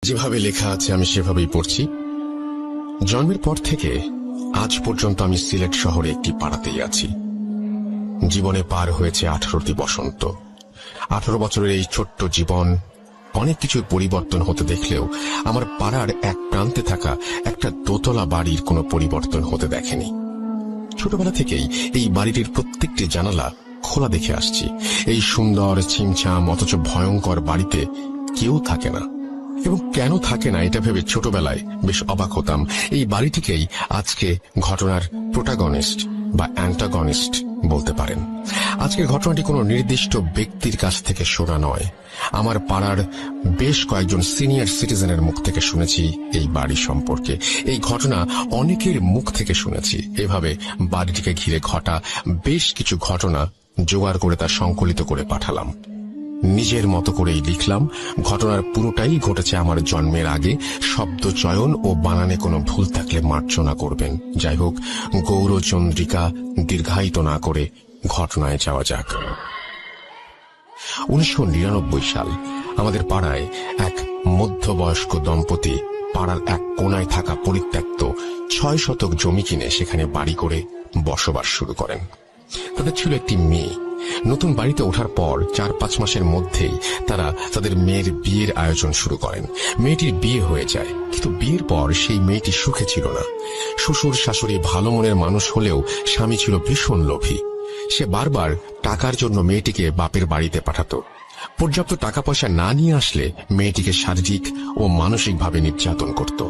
যেভাবে লেখা আছে আমি সেভাবেই পড়ছি। জন্মের পর থেকে আজ পর্যন্ত আমি সিলেট শহরে একটি পাড়াতেই আছি। জীবনে পার হয়েছে 18টি বসন্ত। 18 বছরের এই ছোট্ট জীবন অনেক কিছুর পরিবর্তন হতে দেখলেও আমার পাড়ার এক প্রান্তে থাকা একটা দোতলা বাড়ির কোনো পরিবর্তন হতে দেখেনি। ছোটবেলা থেকেই এই বাড়িটির প্রত্যেকটি জানালা খোলা দেখে আসছি। এই সুন্দর ছিমছাম অথচ ভয়ঙ্কর বাড়িতে কেউ থাকে না, এবং কেন থাকে না এটা ভেবে ছোটবেলায় বেশ অবাক হতাম। এই বাড়িটিকেই আজকে ঘটনার প্রোটাগনিস্ট বা অ্যান্টাগনিস্ট বলতে পারেন। আজকের ঘটনাটি কোনো নির্দিষ্ট ব্যক্তির কাছ থেকে শোনা নয়। আমার পাড়ার বেশ কয়েকজন সিনিয়র সিটিজেনের মুখ থেকে শুনেছি এই বাড়ি সম্পর্কে। এই ঘটনা অনেকের মুখ থেকে শুনেছি। এভাবে বাড়িটিকে ঘিরে ঘটা বেশ কিছু ঘটনা জোগাড় করে তা সংকলিত করে পাঠালাম। নিজের মতো করেই লিখলাম। ঘটনার পুরোটাই ঘটেছে আমার জন্মের আগে। শব্দ চয়ন ও বানানে কোনো ভুল থাকলে মার্জনা করবেন। যাই হোক, গৌরচন্দ্রিকা দীর্ঘায়িত না করে ঘটনায় যাওয়া যাক। 1999 সাল আমাদের পাড়ায় এক মধ্যবয়স্ক দম্পতি পাড়ার এক কোনায় থাকা পরিত্যক্ত 6 শতক জমি কিনে সেখানে বাড়ি করে বসবাস শুরু করেন। তাদের ছিল একটি মেয়ে। নতুন বাড়িতে ওঠার পর 4-5 মাসের মধ্যেই তারা তাদের মেয়ের বিয়ের আয়োজন শুরু করেন। মেয়েটির বিয়ে হয়ে যায়, কিন্তু বিয়ের পর সেই মেয়েটি সুখে ছিল না। শ্বশুর শাশুড়ি ভালো মনের মানুষ হলেও স্বামী ছিল ভীষণ লোভী। সে বারবার টাকার জন্য মেয়েটিকে বাপের বাড়িতে পাঠাতো। পর্যাপ্ত টাকা পয়সা না নিয়ে আসলে মেয়েটিকে শারীরিক ও মানসিকভাবে নির্যাতন করত।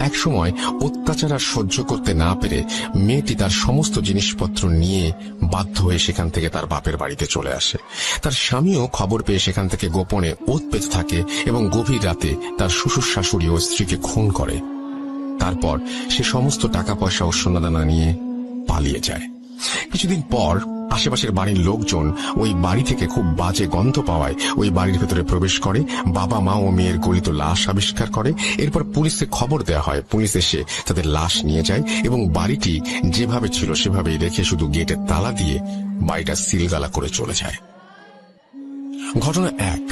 এক সময় অত্যাচার আর সহ্য করতে না পেরে মেয়েটি তার সমস্ত জিনিসপত্র নিয়ে বাধ্য হয়ে সেখান থেকে তার বাপের বাড়িতে চলে আসে। তার স্বামীও খবর পেয়ে সেখান থেকে গোপনে ওৎ পেতে থাকে এবং গভীর রাতে তার শ্বশুর শাশুড়ি ও স্ত্রীকে খুন করে। তারপর সে সমস্ত টাকা পয়সা ও সোনাদানা নিয়ে পালিয়ে যায়। কিছুদিন পর আশেপাশের বাড়ির লোকজন ওই বাড়ি থেকে খুব বাজে গন্ধ পাওয়ায় ওই বাড়ির ভেতরে প্রবেশ করে। বাবা মা ও মেয়ের গলিত লাশ আবিষ্কার করে। এরপর পুলিশে খবর দেওয়া হয়। পুলিশ এসে তাদের লাশ নিয়ে যায় এবং বাড়িটি যেভাবে ছিল সেভাবেই রেখে শুধু গেটে তালা দিয়ে বাড়িটা সিলগালা করে চলে যায়। ঘটনা 1।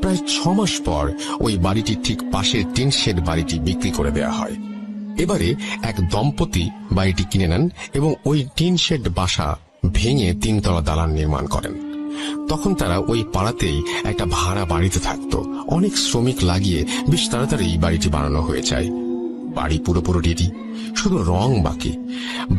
প্রায় 6 মাস পর ওই বাড়িটির ঠিক পাশের টিন শেড বাড়িটি বিক্রি করে দেওয়া হয়। এবারে এক দম্পতি বাড়িটি কিনে নেন এবং ওই টিন শেড বাসা ভেঙে 3 তলা দালান নির্মাণ করেন। তখন তারা ওই পাড়াতেই একটা ভাড়া বাড়িতে থাকত। অনেক শ্রমিক লাগিয়ে বেশ তাড়াতাড়ি বাড়িটি বানানো হয়ে যায়। বাড়ি পুরোপুরি রেডি, শুধু রং বাকি।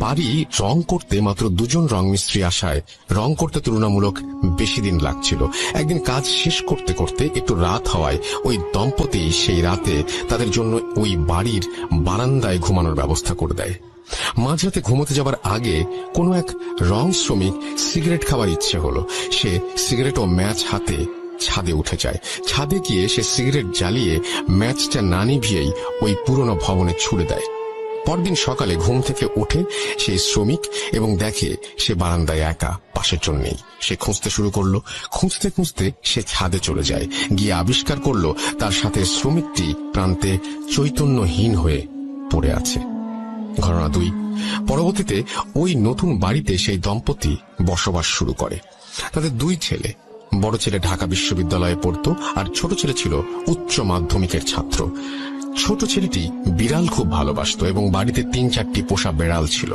বাড়ি রং করতে মাত্র 2 জন রং মিস্ত্রি আসায় রং করতে তুলনামূলক বেশি দিন লাগছিল। একদিন কাজ শেষ করতে করতে একটু রাত হওয়ায় ওই দম্পতি সেই রাতে তাদের জন্য ওই বাড়ির বারান্দায় ঘুমানোর ব্যবস্থা করে দেয়। মাঝরাতে ঘুমোতে যাবার আগে কোনো এক রং শ্রমিক সিগারেট খাওয়ার ইচ্ছে হলো। সে সিগারেট ও ম্যাচ হাতে ছাদে উঠে যায়। ছাদে গিয়ে সে সিগারেট জ্বালিয়ে ম্যাচটা না নিভিয়েই ওই পুরনো ভবনে ছুড়ে দেয়। পরদিন সকালে ঘুম থেকে ওঠে সেই শ্রমিক এবং দেখে সে বারান্দায় একা, পাশের জন নেই। সে খুঁজতে শুরু করলো। খুঁজতে খুঁজতে সে ছাদে চলে যায়। গিয়ে আবিষ্কার করলো তার সাথে শ্রমিকটি প্রান্তে চৈতন্যহীন হয়ে পড়ে আছে। ঘটনা 2। পরবর্তীতে ওই নতুন বাড়িতে সেই দম্পতি বসবাস শুরু করে। তাদের 2 ছেলে। বড় ছেলে ঢাকা বিশ্ববিদ্যালয়ে পড়তো আর ছোট ছেলে ছিল উচ্চ মাধ্যমিকের ছাত্র। ছোট ছেলেটি বিড়াল খুব ভালোবাসত এবং বাড়িতে 3-4টি পোষা বেড়াল ছিল।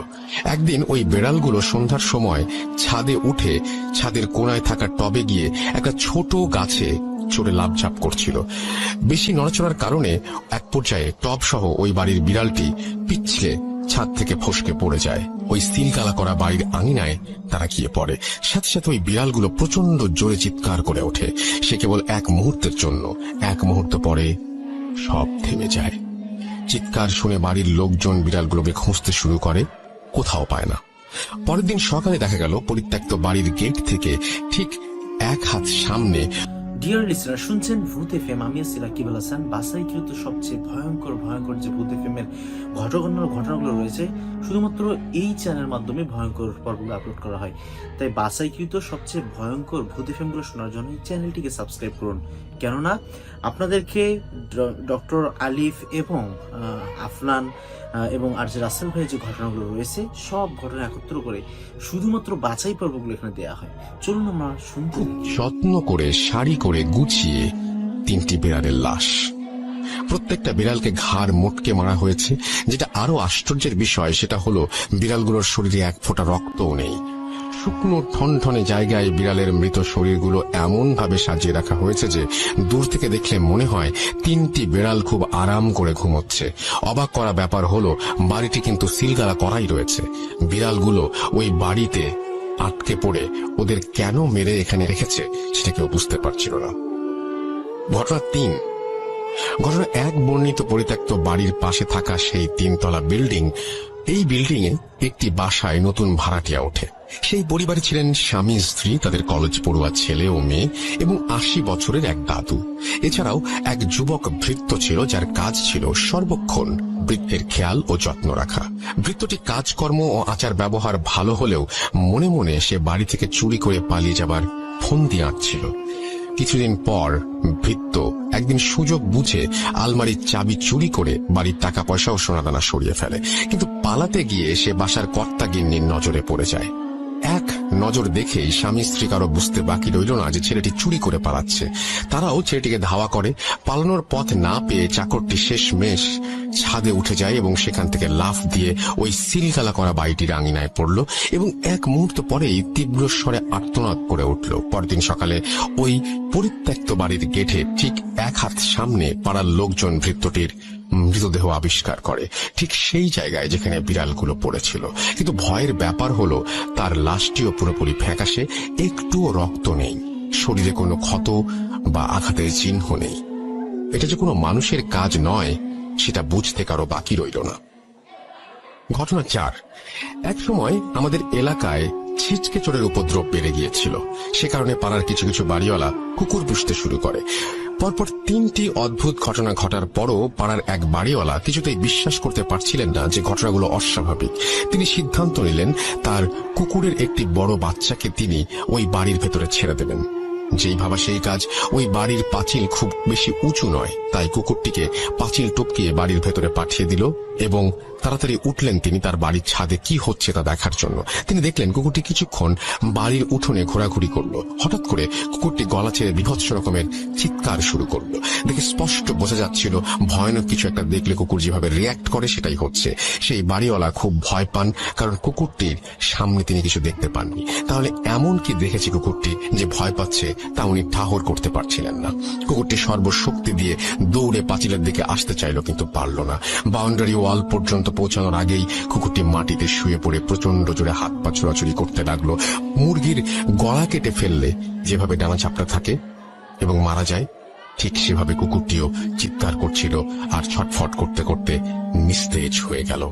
একদিন ওই বেড়ালগুলো সন্ধ্যার সময় ছাদে উঠে ছাদের কোনায় থাকা টবে গিয়ে একটা ছোট গাছে চড়ে লাফঝাপ করছিল। বেশি নড়াচড়ার কারণে এক পর্যায়ে টব সহ ওই বাড়ির বিড়ালটি পিছলে ছাদ থেকে ফসকে পড়ে যায়। ওই সিলগালা করা বাড়ির আঙিনায় তারা গিয়ে পড়ে। সাথে সাথে ওই বিড়ালগুলো প্রচন্ড জোরে চিৎকার করে ওঠে। সে কেবল এক মুহূর্তের জন্য। এক মুহূর্ত পরে সব থেমে যায়। চিৎকার শুনে বাড়ির লোকজন বিড়ালগুলোকে খুঁজতে শুরু করে, কোথাও পায় না। পরের দিন সকালে দেখা গেল পরিত্যক্ত বাড়ির গেট থেকে ঠিক 1 হাত সামনে। ডিয়ার লিসনার, শুনছেন ভূত এফএম। আমি আছি রাকিবুল হাসান। বাছাইকৃত সবচেয়ে ভয়ঙ্কর যে ভূত এফএম এর ঘটনাগুলো রয়েছে শুধুমাত্র এই চ্যানেলের মাধ্যমে ভয়ঙ্কর পর্বগুলো আপলোড করা হয়। তাই বাছাইকৃত সবচেয়ে ভয়ঙ্কর ভূত এফএম গুলো শোনার জন্য এই চ্যানেলটিকে সাবস্ক্রাইব করুন। কেননা আপনাদেরকে ডক্টর আলিফ এবং আফনান এবং আর যে রাসেল ভাইয়ের যে ঘটনাগুলো রয়েছে সব ঘটনা একত্র করে শুধুমাত্র বাছাই পর্বগুলো এখানে দেওয়া হয়। চলুন আমরা শুনতে। যত্ন করে শাড়ি করে গুছিয়ে 3টি বিড়ালের লাশ। প্রত্যেকটা বিড়ালকে ঘাড় মোটকে মারা হয়েছে। যেটা আরো আশ্চর্যের বিষয় সেটা হলো বিড়ালগুলোর শরীরে এক ফোঁটা রক্তও নেই। শুকনো ঠনঠনে জায়গায় বিড়ালের মৃত শরীরগুলো এমন ভাবে সাজিয়ে রাখা হয়েছে যে দূর থেকে দেখলে মনে হয় 3টি বিড়াল খুব আরাম করে ঘুমোচ্ছে। অবাক করা ব্যাপার হলো বাড়িটি কিন্তু সিলগালা করাই রয়েছে। বিড়ালগুলো ওই বাড়িতে আটকে পড়ে ওদের কেন মেরে এখানে রেখেছে সেটা কেউ বুঝতে পারছিল না। ঘটনা 3। ঘটনা 1 বর্ণিত পরিত্যক্ত বাড়ির পাশে থাকা সেই 3তলা বিল্ডিং। এই বিল্ডিং এ একটি বাসায় নতুন ভাড়াটিয়া ওঠে। সেই পরিবারে ছিলেন স্বামী স্ত্রী, তাদের কলেজ পড়ুয়া ছেলে ও মেয়ে এবং 80 বছরের এক দাদু। এছাড়াও এক যুবক ভৃত্য ছিল যার কাজ ছিল সর্বক্ষণ ভৃত্যের খেয়াল ও যত্ন রাখা। ভৃত্যটি কাজকর্ম ও আচার ব্যবহার ভালো হলেও মনে মনে সে বাড়ি থেকে চুরি করে পালিয়ে যাবার ফন্দি আঁটছিল। কিছুদিন পর ভৃত্য একদিন সুযোগ বুঝে আলমারির চাবি চুরি করে বাড়ির টাকা পয়সা ও সোনাদানা সরিয়ে ফেলে। কিন্তু পালাতে গিয়ে সে বাসার কর্তা গিন্নির নজরে পড়ে যায়। এক নজর দেখেই স্বামী স্ত্রী কারো বুঝতে বাকি রইল না যে ছেলেটি চুরি করে পালাচ্ছে। তারাও ছেলেটিকে ধাওয়া করে। পালানোর পথ না পেয়ে চাকরটি শেষমেশ ছাদে উঠে যায় এবং সেখান থেকে লাফ দিয়ে ওই সিলগালা করা বাড়িটির আঙিনায় পড়ল এবং এক মুহূর্ত পরেই তীব্র স্বরে আর্তনাদ করে উঠল। পরদিন সকালে ওই পরিত্যক্ত বাড়ির গেটে ঠিক 1 হাত সামনে পাড়ার লোকজন ভৃত্যটির মৃতদেহ আবিষ্কার করে, ঠিক সেই জায়গায় যেখানে বিড়ালগুলো পড়েছিল। কিন্তু ভয়ের ব্যাপার হলো তার লাশটিও পুরোপুরি ফ্যাকাশে, একটুও রক্ত নেই, শরীরে কোনো ক্ষত বা আঘাতের চিহ্ন নেই। এটা যে কোনো মানুষের কাজ নয় সেটা বুঝতে কারো বাকি রইল না। ঘটনা 4। এক সময় আমাদের এলাকায় ছিচকে চোরের উপদ্রব বেড়ে গিয়েছিল। সে কারণে পাড়ার কিছু কিছু বাড়িওয়ালা কুকুর পুষতে শুরু করে। পরপর 3টি অদ্ভুত ঘটনা ঘটার পরও পাড়ার এক বাড়িওয়ালা কিছুতেই বিশ্বাস করতে পারছিলেন না যে ঘটনাগুলো অস্বাভাবিক। তিনি সিদ্ধান্ত নিলেন তার কুকুরের একটি বড় বাচ্চাকে তিনি ওই বাড়ির ভেতরে ছেড়ে দেবেন। যেই ভাবা সেই কাজ। ওই বাড়ির পাঁচিল খুব বেশি উঁচু নয়, তাই কুকুরটিকে পাঁচিল টপকিয়ে বাড়ির ভেতরে পাঠিয়ে দিল এবং তাড়াতাড়ি উঠলেন তিনি তার বাড়ির ছাদে কি হচ্ছে তা দেখার জন্য। তিনি দেখলেন কুকুরটি কিছুক্ষণ বাড়ির উঠোনে ঘোরাঘুরি করলো। হঠাৎ করে কুকুরটি গলা ছেড়ে বিভৎস রকমের চিৎকার শুরু করলো। দেখে স্পষ্ট বোঝা যাচ্ছিল ভয়ানক কিছু একটা দেখলে কুকুর যেভাবে রিয়্যাক্ট করে সেটাই হচ্ছে। সেই বাড়িওয়ালা খুব ভয় পান, কারণ কুকুরটির সামনে তিনি কিছু দেখতে পাননি। তাহলে এমন কি দেখেছে কুকুরটি যে ভয় পাচ্ছে তা উনি ঠাহর করতে পারছিলেন না। কুকুরটি সর্বশক্তি দিয়ে দৌড়ে পাঁচিলের দিকে আসতে চাইল, কিন্তু পারল না। বাউন্ডারি ওয়াল পর্যন্ত পৌঁছানোর আগেই কুকুরটি মাটিতে শুয়ে পড়ে প্রচন্ড জোরে হাত পা ছোড়াছুড়ি করতে লাগলো। মুরগির গলা কেটে ফেললে যেভাবে ডানা চাপড়া থাকে এবং মারা যায়, ঠিক সেভাবে কুকুরটিও চিৎকার করছিল আর ছটফট করতে করতে নিস্তেজ হয়ে গেল।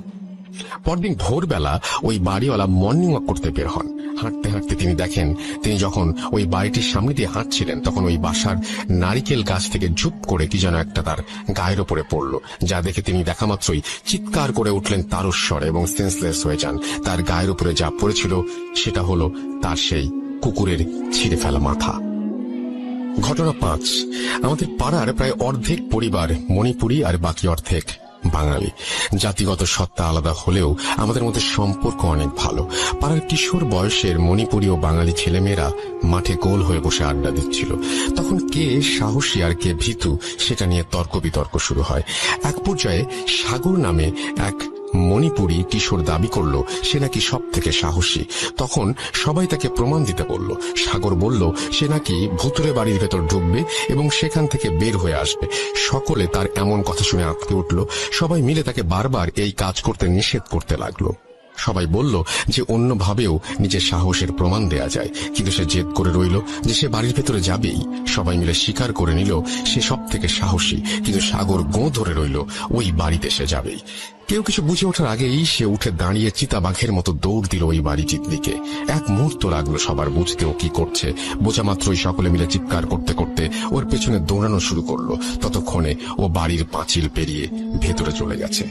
পরদিন ভোরবেলা ওই বাড়িওয়ালা মর্নিং ওয়াক করতে বের হন। হাঁটতে হাঁটতে তিনি দেখেন তিনি যখন ওই বাড়িটির সামনে দিয়ে হাঁটছিলেন তখন ওই বাসার নারিকেল গাছ থেকে ঝুপ করে কি যেন একটা তার গায়ের ওপরে পড়ল, যা দেখে তিনি দেখা মাত্রই চিৎকার করে উঠলেন তারস্বরে এবং সেন্সলেস হয়ে যান। তার গায়ের উপরে যা পড়েছিল সেটা হলো তার সেই কুকুরের ছিঁড়ে ফেলা মাথা। ঘটনা 5। আমাদের পাড়ার প্রায় অর্ধেক পরিবার মণিপুরী আর বাকি অর্ধেক বাঙালি। জাতিগত সত্তা আলাদা হলেও আমাদের মধ্যে সম্পর্ক অনেক ভালো। পাড়ার কিশোর বয়সের মণিপুরী ও বাঙালি ছেলেমেয়েরা মাঠে গোল হয়ে বসে আড্ডা দিচ্ছিল। তখন কে সাহসী আর কে ভীতু সেটা নিয়ে তর্ক বিতর্ক শুরু হয়। এক পর্যায়ে সাগর নামে এক মণিপুরী কিশোর দাবি করল সে নাকি সব থেকে সাহসী। তখন সবাই তাকে প্রমাণ দিতে বলল। সাগর বলল সে নাকি ভুতুরে বাড়ির ভেতর ঢুকবে এবং সেখান থেকে বের হয়ে আসবে। সকলে তার এমন কথা শুনে আঁতকে উঠল। সবাই মিলে তাকে বারবার এই কাজ করতে নিষেধ করতে লাগলো। সবাই বলল যে অন্যভাবেও নিজের সাহসের প্রমাণ দেয়া যায়, কিন্তু সে জেদ করে রইল যে সে বাড়ির ভেতরে যাবেই। সবাই মিলে স্বীকার করে নিল সে সব থেকে সাহসী, কিন্তু সাগর গোঁ ধরে রইল ওই বাড়িতে সে যাবেই। কেউ কিছু বুঝে ওঠার আগেই সে উঠে দাঁড়িয়ে চিতাবাঘের মতো দৌড় দিল ওই বাড়িটির দিকে। এক মুহূর্ত লাগলো সবার বুঝতে ও কি করছে। বোঝা মাত্রই সকলে মিলে চিৎকার করতে করতে ওর পেছনে দৌড়ানো শুরু করলো। ততক্ষণে ও বাড়ির পাঁচিল পেরিয়ে ভেতরে চলে গেছে।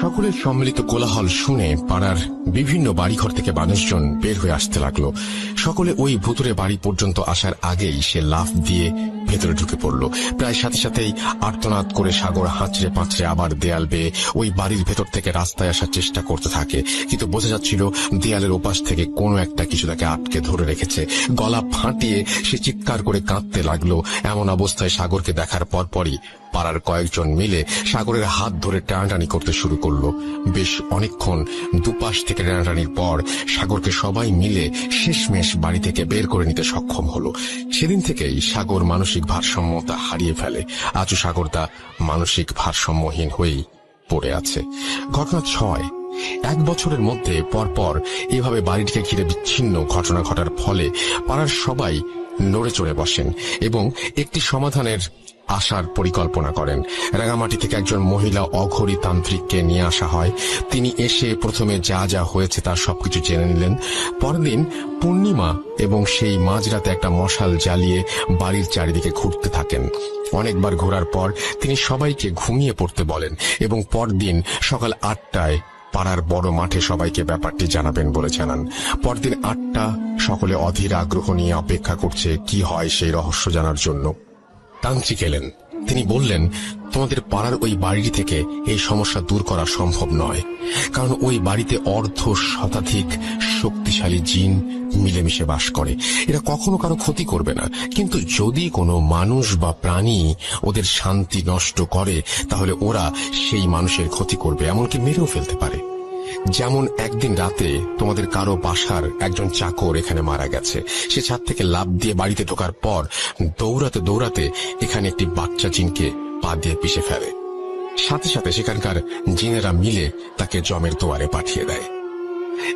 সকলের সম্মিলিত কোলাহল শুনে পাড়ার বিভিন্ন বাড়িঘর থেকে মানুষজন বের হয়ে আসতে লাগলো। সকলে ওই ভুতুরে বাড়ি পর্যন্ত আসার আগেই সে লাফ দিয়ে ভেতরে ঢুকে পড়ল। প্রায় সাথে সাথেই আর্তনাদ করে সাগর হাঁচড়ে পাঁচড়ে আবার দেয়াল বেয়ে ওই বাড়ির ভেতর থেকে রাস্তায় আসার চেষ্টা করতে থাকে, কিন্তু বোঝা যাচ্ছিল দেয়ালের ওপাশ থেকে কোনো একটা কিছু তাকে আটকে ধরে রেখেছে। গলা ফাটিয়ে সে চিৎকার করে কাঁদতে লাগলো। এমন অবস্থায় সাগরকে দেখার পরপরই পাড়ার কয়েকজন মিলে সাগরের হাত ধরে টানাটানি করতে শুরু করলো। বেশ অনেকক্ষণ দুপাশ থেকে টানাটানির পর সাগরকে সবাই মিলে শেষমেশ বাড়ি থেকে বের করে নিতে সক্ষম হলো। সেদিন থেকেই সাগর মানসিক ভারসাম্যতা হারিয়ে ফেলে। আজও সাগর তা মানসিক ভারসাম্যহীন হয়েই পড়ে আছে। ঘটনা 6। 1 বছরের মধ্যে পরপর এভাবে বাড়িটিকে ঘিরে বিচ্ছিন্ন ঘটনা ঘটার ফলে পাড়ার সবাই নড়ে চড়ে বসেন এবং একটি সমাধানের আসার পরিকল্পনা করেন। রাঙামাটি থেকে একজন মহিলা অঘরী তান্ত্রিককে নিয়ে আসা হয়। তিনি এসে প্রথমে যা যা হয়েছে তার সবকিছু জেনে নিলেন। পরদিন পূর্ণিমা এবং সেই মাঝরাতে একটা মশাল জ্বালিয়ে বাড়ির চারিদিকে ঘুরতে থাকেন। অনেকবার ঘোরার পর তিনি সবাইকে ঘুমিয়ে পড়তে বলেন এবং পরদিন সকাল 8টায় পাড়ার বড় মাঠে সবাইকে ব্যাপারটি জানাবেন বলে জানান। পরদিন 8টা সকলে অধীর আগ্রহ নিয়ে অপেক্ষা করছে কি হয় সেই রহস্য জানার জন্য। তান্ত্রিক এলেন। তিনি বললেন, তোমাদের পাড়ার ওই বাড়িটি থেকে এই সমস্যা দূর করা সম্ভব নয়, কারণ ওই বাড়িতে অর্ধ শতাধিক শক্তিশালী জিন মিলেমিশে বাস করে। এরা কখনো কারো ক্ষতি করবে না, কিন্তু যদি কোনো মানুষ বা প্রাণী ওদের শান্তি নষ্ট করে তাহলে ওরা সেই মানুষের ক্ষতি করবে, এমনকি মেরেও ফেলতে পারে। যেমন একদিন রাতে তোমাদের কারো বাসার একজন চাকর এখানে মারা গেছে। সে ছাদ থেকে লাফ দিয়ে বাড়িতে ঢোকার পর দৌড়াতে দৌড়াতে এখানে একটি বাচ্চা জিনকে পা দিয়ে পিষে ফেলে। সাথে সাথে সেখানকার জিনেরা মিলে তাকে জমের দুয়ারে পাঠিয়ে দেয়।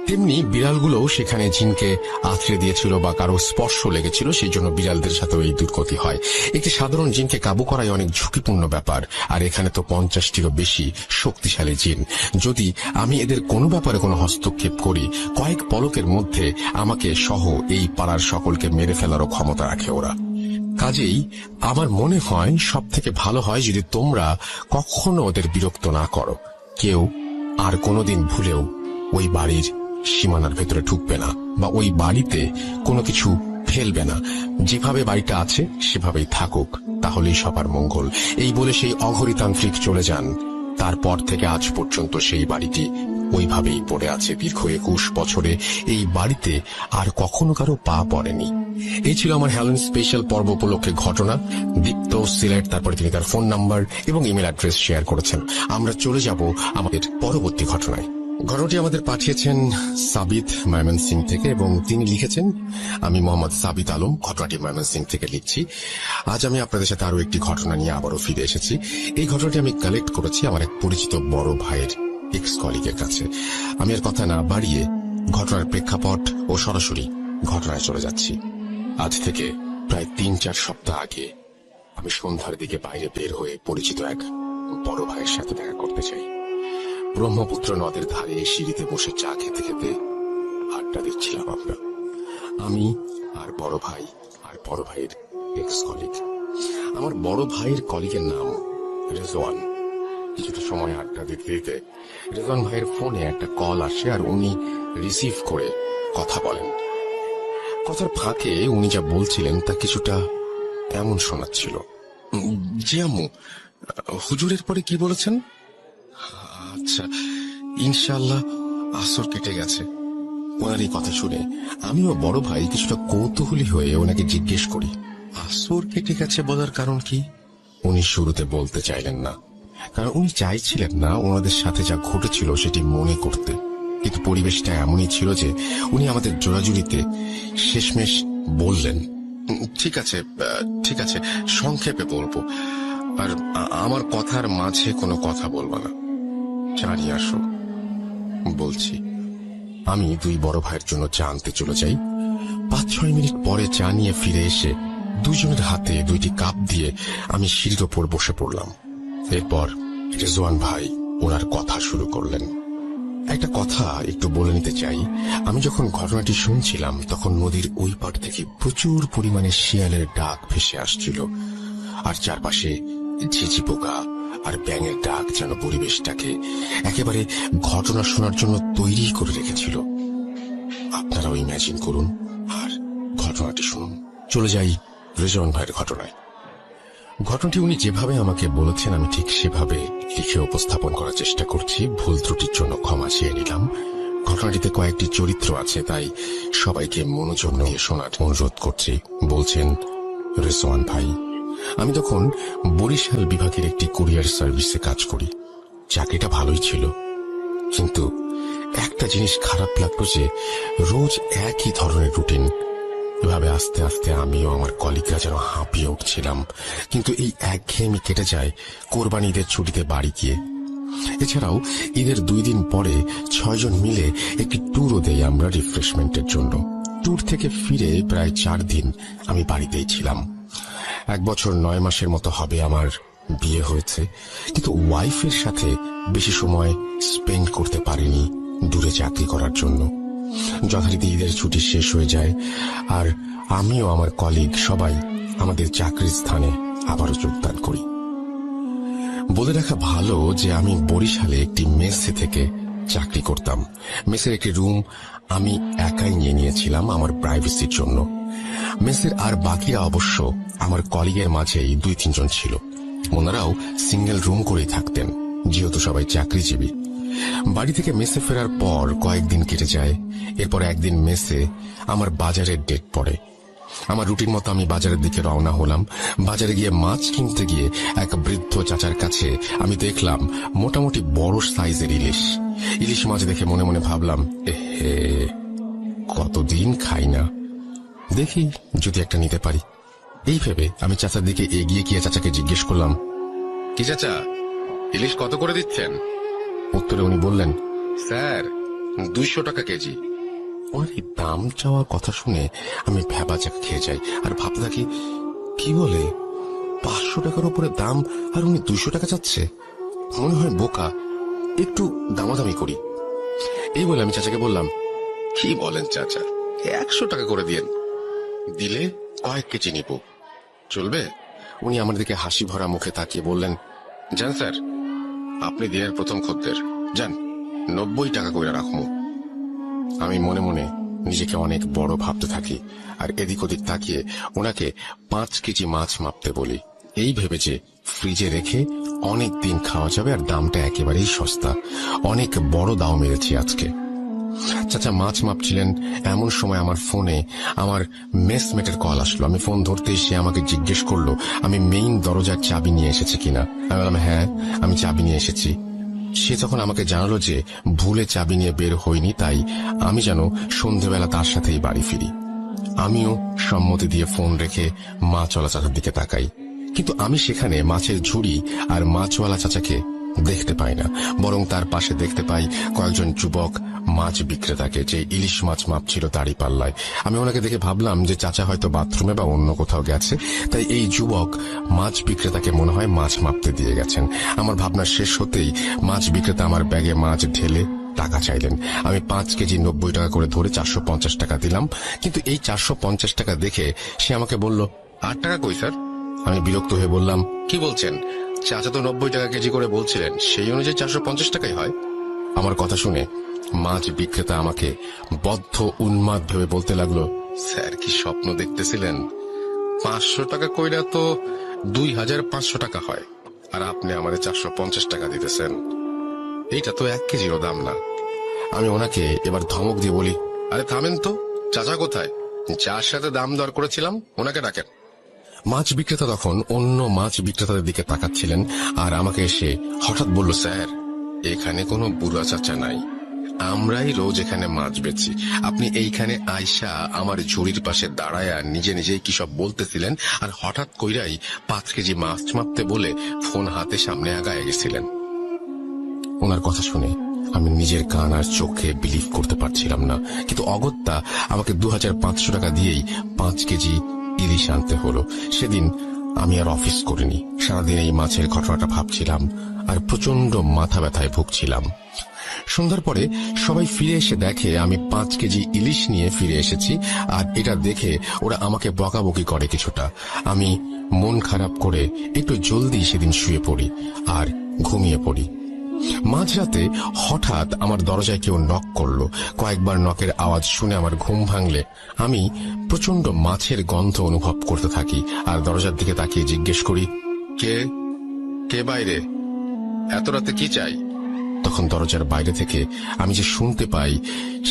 তেমনি বিড়ালগুলোও সেখানে জিনকে আছড়ে দিয়েছিল বা কারো স্পর্শ লেগেছিল, সেই জন্য বিড়ালদের সাথেও এই দুর্গতি হয়। একটি সাধারণ জিনকে কাবু করাই অনেক ঝুঁকিপূর্ণ ব্যাপার, আর এখানে তো 50টিরও বেশি শক্তিশালী জিন। যদি আমি এদের কোনো ব্যাপারে কোনো হস্তক্ষেপ করি, কয়েক পলকের মধ্যে আমাকে সহ এই পাড়ার সকলকে মেরে ফেলারও ক্ষমতা রাখে ওরা। কাজেই আমার মনে হয় সব থেকে ভালো হয় যদি তোমরা কখনো ওদের বিরক্ত না করো। কেউ আর কোনোদিন ভুলেও ওই বাড়ির সীমানার ভেতরে ঢুকবে না বা ওই বাড়িতে কোনো কিছু ফেলবে না। যেভাবে বাড়িটা আছে সেভাবেই থাকুক, তাহলেই সবার মঙ্গল। এই বলে সেই অঘরীতান্ত্রিক চলে যান। তারপর থেকে আজ পর্যন্ত সেই বাড়িটি ওইভাবেই পড়ে আছে। দীর্ঘ 21 বছরে এই বাড়িতে আর কখনো কারো পা পড়েনি। এই ছিল আমার হ্যালোইন স্পেশাল পর্ব উপলক্ষে ঘটনা। দীপ্ত সিলেট, তারপরে তিনি তার ফোন নাম্বার এবং ইমেল অ্যাড্রেস শেয়ার করেছেন। আমরা চলে যাব আমাদের পরবর্তী ঘটনায়। ঘটনাটি আমাদের পাঠিয়েছেন সাবিত ময়মনসিং থেকে এবং তিনি লিখেছেন, আমি মোহাম্মদ সাবিত আলম, ঘটনাটি ময়মনসিং থেকে লিখছি। আজ আমি আপনাদের সাথে আরো একটি ঘটনা নিয়ে আবারও ফিরে এসেছি। এই ঘটনাটি আমি কালেক্ট করেছি আমার এক পরিচিত বড় ভাইয়ের এক্স কলিগের কাছে। আমি আর কথা না বাড়িয়ে ঘটনার প্রেক্ষাপট ও সরাসরি ঘটনায় চলে যাচ্ছি। আজ থেকে প্রায় 3-4 সপ্তাহ আগে আমি সন্ধ্যার দিকে বাইরে বের হয়ে পরিচিত এক বড় ভাইয়ের সাথে দেখা করতে চাই। ব্রহ্মপুত্র নদের ধারে সিঁড়িতে বসে চা খেতে খেতে আড্ডা দিচ্ছিলাম আমরা, আমি আর বড় ভাই আর বড় ভাইয়ের এক্স কলিগ। আমার বড় ভাইয়ের কলিগের নাম রেজওয়ান। কিছুটা সময় আড্ডা দিতে দিতে রেজওয়ান ভাইয়ের ফোনে একটা কল আসে আর উনি রিসিভ করে কথা বলেন। কথার ফাঁকে উনি যা বলছিলেন তা কিছুটা এমন শোনাচ্ছিল, জি আম্মু, হুজুরের পরে কি বলেছেন? আচ্ছা, ইনশাআল্লাহ আসর কেটে গেছে। ওনার এই কথা শুনে আমিও বড় ভাই কিছুটা কৌতূহলী হয়ে ওনাকে জিজ্ঞেস করি, আসর কেটে গেছে বলার কারণ কি? উনি শুরুতে বলতে চাইলেন না, কারণ উনি চাইছিলেন না ওনাদের সাথে যা ঘটেছিল সেটি মনে করতে। কিন্তু পরিবেশটা এমনই ছিল যে উনি আমাদের জোড়াজুড়িতে শেষমেশ বললেন, ঠিক আছে ঠিক আছে, সংক্ষেপে বলবো, আর আমার কথার মাঝে কোনো কথা বলবো না। চা নিয়ে আসো। বলছি। আমি দুই বড় ভাইয়ের জন্য চা আনতে চলে যাই। 5-6 মিনিট পরে চা নিয়ে ফিরে এসে দুজনের হাতে 2টি কাপ দিয়ে আমি সিঁড়ির ওপর বসে পড়লাম। এরপর রেজওয়ান ভাই ওনার কথা শুরু করলেন। একটা কথা একটু বলে নিতে চাই, আমি যখন ঘটনাটি শুনছিলাম তখন নদীর ওই পাড় থেকে প্রচুর পরিমাণে শিয়ালের ডাক ভেসে আসছিল, আর চারপাশে ঝিঝি পোকা আর ব্যাঙের ডাক যেন পরিবেশটাকে একেবারে ঘটনা শোনার জন্য তৈরি করে রেখেছিল। আপনারাও ইমাজিন করুন আর ঘটনাটি শুনুন। চলে যাই রেজওয়ান ভাইয়ের ঘটনায়। ঘটনাটি উনি যেভাবে আমাকে বলেছেন আমি ঠিক সেভাবে লিখে উপস্থাপন করার চেষ্টা করছি। ভুল ত্রুটির জন্য ক্ষমা চেয়ে নিলাম। ঘটনাটিতে কয়েকটি চরিত্র আছে, তাই সবাইকে মনোযোগ দিয়ে শোনার অনুরোধ করছি। বলছেন রেজওয়ান ভাই, আমি তখন বরিশাল বিভাগের একটি কুরিয়ার সার্ভিসে কাজ করি। চাকরিটা ভালোই ছিল, কিন্তু একটা জিনিস খারাপ লাগলো যে রোজ একই ধরনের রুটিন। এভাবে আস্তে আস্তে আমিও আমার কলিগরা যেন হাঁপিয়ে উঠছিলাম। কিন্তু এই একঘেয়েমি কেটে যায় কোরবানি ঈদের ছুটিতে বাড়ি গিয়ে। এছাড়াও ঈদের 2 দিন পরে 6 জন মিলে একটি ট্যুরও দেই আমরা রিফ্রেশমেন্টের জন্য। ট্যুর থেকে ফিরে প্রায় 4 দিন আমি বাড়িতেই ছিলাম। 1 বছর 9 মাসের মতো হবে আমার বিয়ে হয়েছে, কিন্তু ওয়াইফের সাথে বেশি সময় স্পেন্ড করতে পারিনি দূরে চাকরি করার জন্য। যথারীতি ঈদের ছুটি শেষ হয়ে যায় আর আমিও আমার কলিগ সবাই আমাদের চাকরির স্থানে আবারও যোগদান করি। বলে রাখা ভালো যে আমি বরিশালে একটি মেসে থেকে চাকরি করতাম। মেসের একটি রুম আমি একাই নিয়ে নিয়েছিলাম আমার প্রাইভেসির জন্য। মেসের আর বাকিরা অবশ্য আমার কলিগের মাঝেই 2-3 জন ছিল। ওনারাও সিঙ্গেল রুম করেই থাকতেন, যেহেতু সবাই চাকরিজীবী। বাড়ি থেকে মেসে ফেরার পর কয়েকদিন কেটে যায়। এরপর একদিন মেসে আমার বাজারের ডেট পড়ে। আমার রুটিন মতো আমি বাজারের দিকে রওনা হলাম। বাজারে গিয়ে মাছ কিনতে গিয়ে এক বৃদ্ধ চাচার কাছে আমি দেখলাম মোটামুটি বড় সাইজের ইলিশ মাছ দেখে মনে মনে ভাবলাম, এহে, কতদিন খাই না, দেখি যদি একটা নিতে পারি। এই ভেবে আমি চাচার দিকে এগিয়ে গিয়ে চাচাকে জিজ্ঞেস করলাম, কি চাচা, ইলিশ কত করে দিচ্ছেন? উত্তরে উনি বললেন, স্যার 200 টাকা কেজি। ওনার এই দাম চাওয়ার কথা শুনে আমি ভ্যাবাচাক খেয়ে যাই আর ভাবতে থাকি, কি বলে 500 টাকার উপরে দাম আর উনি 200 টাকা চাচ্ছে। মনে হয় বোকা, একটু দামাদামি করি। এই বলে আমি চাচাকে বললাম, কি বলেন চাচা, 100 টাকা করে দিয়েন, দিলে কয়েক কেজি নিব, চলবে? উনি আমার দিকে হাসি ভরা মুখে তাকিয়ে বললেন, যান স্যার, আপনি দিনের প্রথম খদ্দের, যান 90 টাকা করে রাখবো। আমি মনে মনে নিজেকে অনেক বড় ভাবতে থাকি আর এদিক ওদিক তাকিয়ে ওনাকে 5 কেজি মাছ মাপতে বলি, এই ভেবে যে ফ্রিজে রেখে অনেক দিন খাওয়া যাবে আর দামটা একেবারেই সস্তা। অনেক বড় দাও মেরেছি আজকে। চাচা মাছ মাপছিলেন, এমন সময় আমার ফোনে আমার মেসমেটের কল আসলো। আমি ফোন ধরতেই সে আমাকে জিজ্ঞেস করলো আমি মেইন দরজার চাবি নিয়ে এসেছি কিনা। আমি বললাম, হ্যাঁ, আমি চাবি নিয়ে এসেছি। সে তখন আমাকে জানালো যে ভুলে চাবি নিয়ে বের হয়নি, তাই আমি যেন সন্ধেবেলা তার সাথেই বাড়ি ফিরি। আমিও সম্মতি দিয়ে ফোন রেখে মাছওয়ালা চাচার দিকে তাকাই, কিন্তু আমি সেখানে মাছের ঝুড়ি আর মাছওয়ালা চাচাকে দেখতে পাই না, বরং তার পাশে দেখতে পাই কয়েকজন যুবক মাছ বিক্রেতাকে, যে ইলিশ মাছ মাপছিল দাড়ি পাল্লায়। আমি ওনাকে দেখে ভাবলাম যে চাচা হয়তো বাথরুমে বা অন্য কোথাও গেছে, তাই এই যুবক মাছ বিক্রেতাকে মনে হয় মাছ মাপতে দিয়ে গেছেন। আমার ভাবনা শেষ হতেই মাছ বিক্রেতা আমার ব্যাগে মাছ ঢেলে টাকা চাইলেন। আমি 5 কেজি 90 টাকা করে ধরে 450 টাকা দিলাম, কিন্তু এই 450 টাকা দেখে সে আমাকে বলল, 8 টাকা কই স্যার? আমি বিরক্ত হয়ে বললাম, কি বলছেন, চাচা তো 90 টাকা কেজি করে বলছিলেন, সেই অনুযায়ী 450 টাকাই হয়। আমার কথা শুনে মাছ বিক্রেতা আমাকে বদ্ধ উন্মাদ ভেবে বলতে লাগলো, স্যার কি স্বপ্ন দেখতেছিলেন? 500 টাকা কইরা তো 2500 টাকা হয়, আর আপনি আমাদের 450 টাকা দিতেছেন, এইটা তো 1 কেজিরও দাম না। আমি ওনাকে এবার ধমক দিয়ে বলি, আরে থামেন তো, চাচা কোথায়? যার সাথে দাম দর করেছিলাম ওনাকে ডাকেন। মাছ বিক্রেতা তখন অন্য মাছ বিক্রেতাদের দিকে তাকাচ্ছিলেন আর আমাকে এসে হঠাৎ বলল, স্যার এখানে কোনো বুড়া চাচা নাই, আমরাই রোজ এখানে মাছ বেচি। আপনি এইখানে আয়সা আমার ঝুড়ির পাশে দাঁড়ায় নিজে নিজেই কি সব বলতেছিলেন, আর হঠাৎ কইরাই 5 কেজি মাছ মাপতে বলে ফোন হাতে সামনে আগায় গেছিলেন। ওনার কথা শুনে আমি নিজের কান আর চোখে বিলিভ করতে পারছিলাম না, কিন্তু অগত্যা আমাকে 2500 টাকা দিয়েই 5 কেজি ইলিশ আনতে হলো। সেদিন আমি আর অফিস করিনি, সারাদিন এই মাছের ঘটনাটা ভাবছিলাম আর প্রচন্ড মাথা ব্যথায় ভুগছিলাম। সন্ধ্যার পরে সবাই ফিরে এসে দেখে আমি 5 কেজি ইলিশ নিয়ে ফিরে এসেছি, আর এটা দেখে ওরা আমাকে বকাবকি করে কিছুটা। আমি মন খারাপ করে একটু জলদি সেদিন শুয়ে পড়ি আর ঘুমিয়ে পড়ি। মাঝরাতে হঠাৎ আমার দরজায় কেউ নক করলো। কয়েকবার নকের আওয়াজ শুনে আমার ঘুম ভাঙলে আমি প্রচন্ড মাছের গন্ধ অনুভব করতে থাকি আর দরজার দিকে তাকিয়ে জিজ্ঞেস করি, কে কে বাইরে? এত রাতে কি চাই? তখন দরজার বাইরে থেকে আমি যে শুনতে পাই,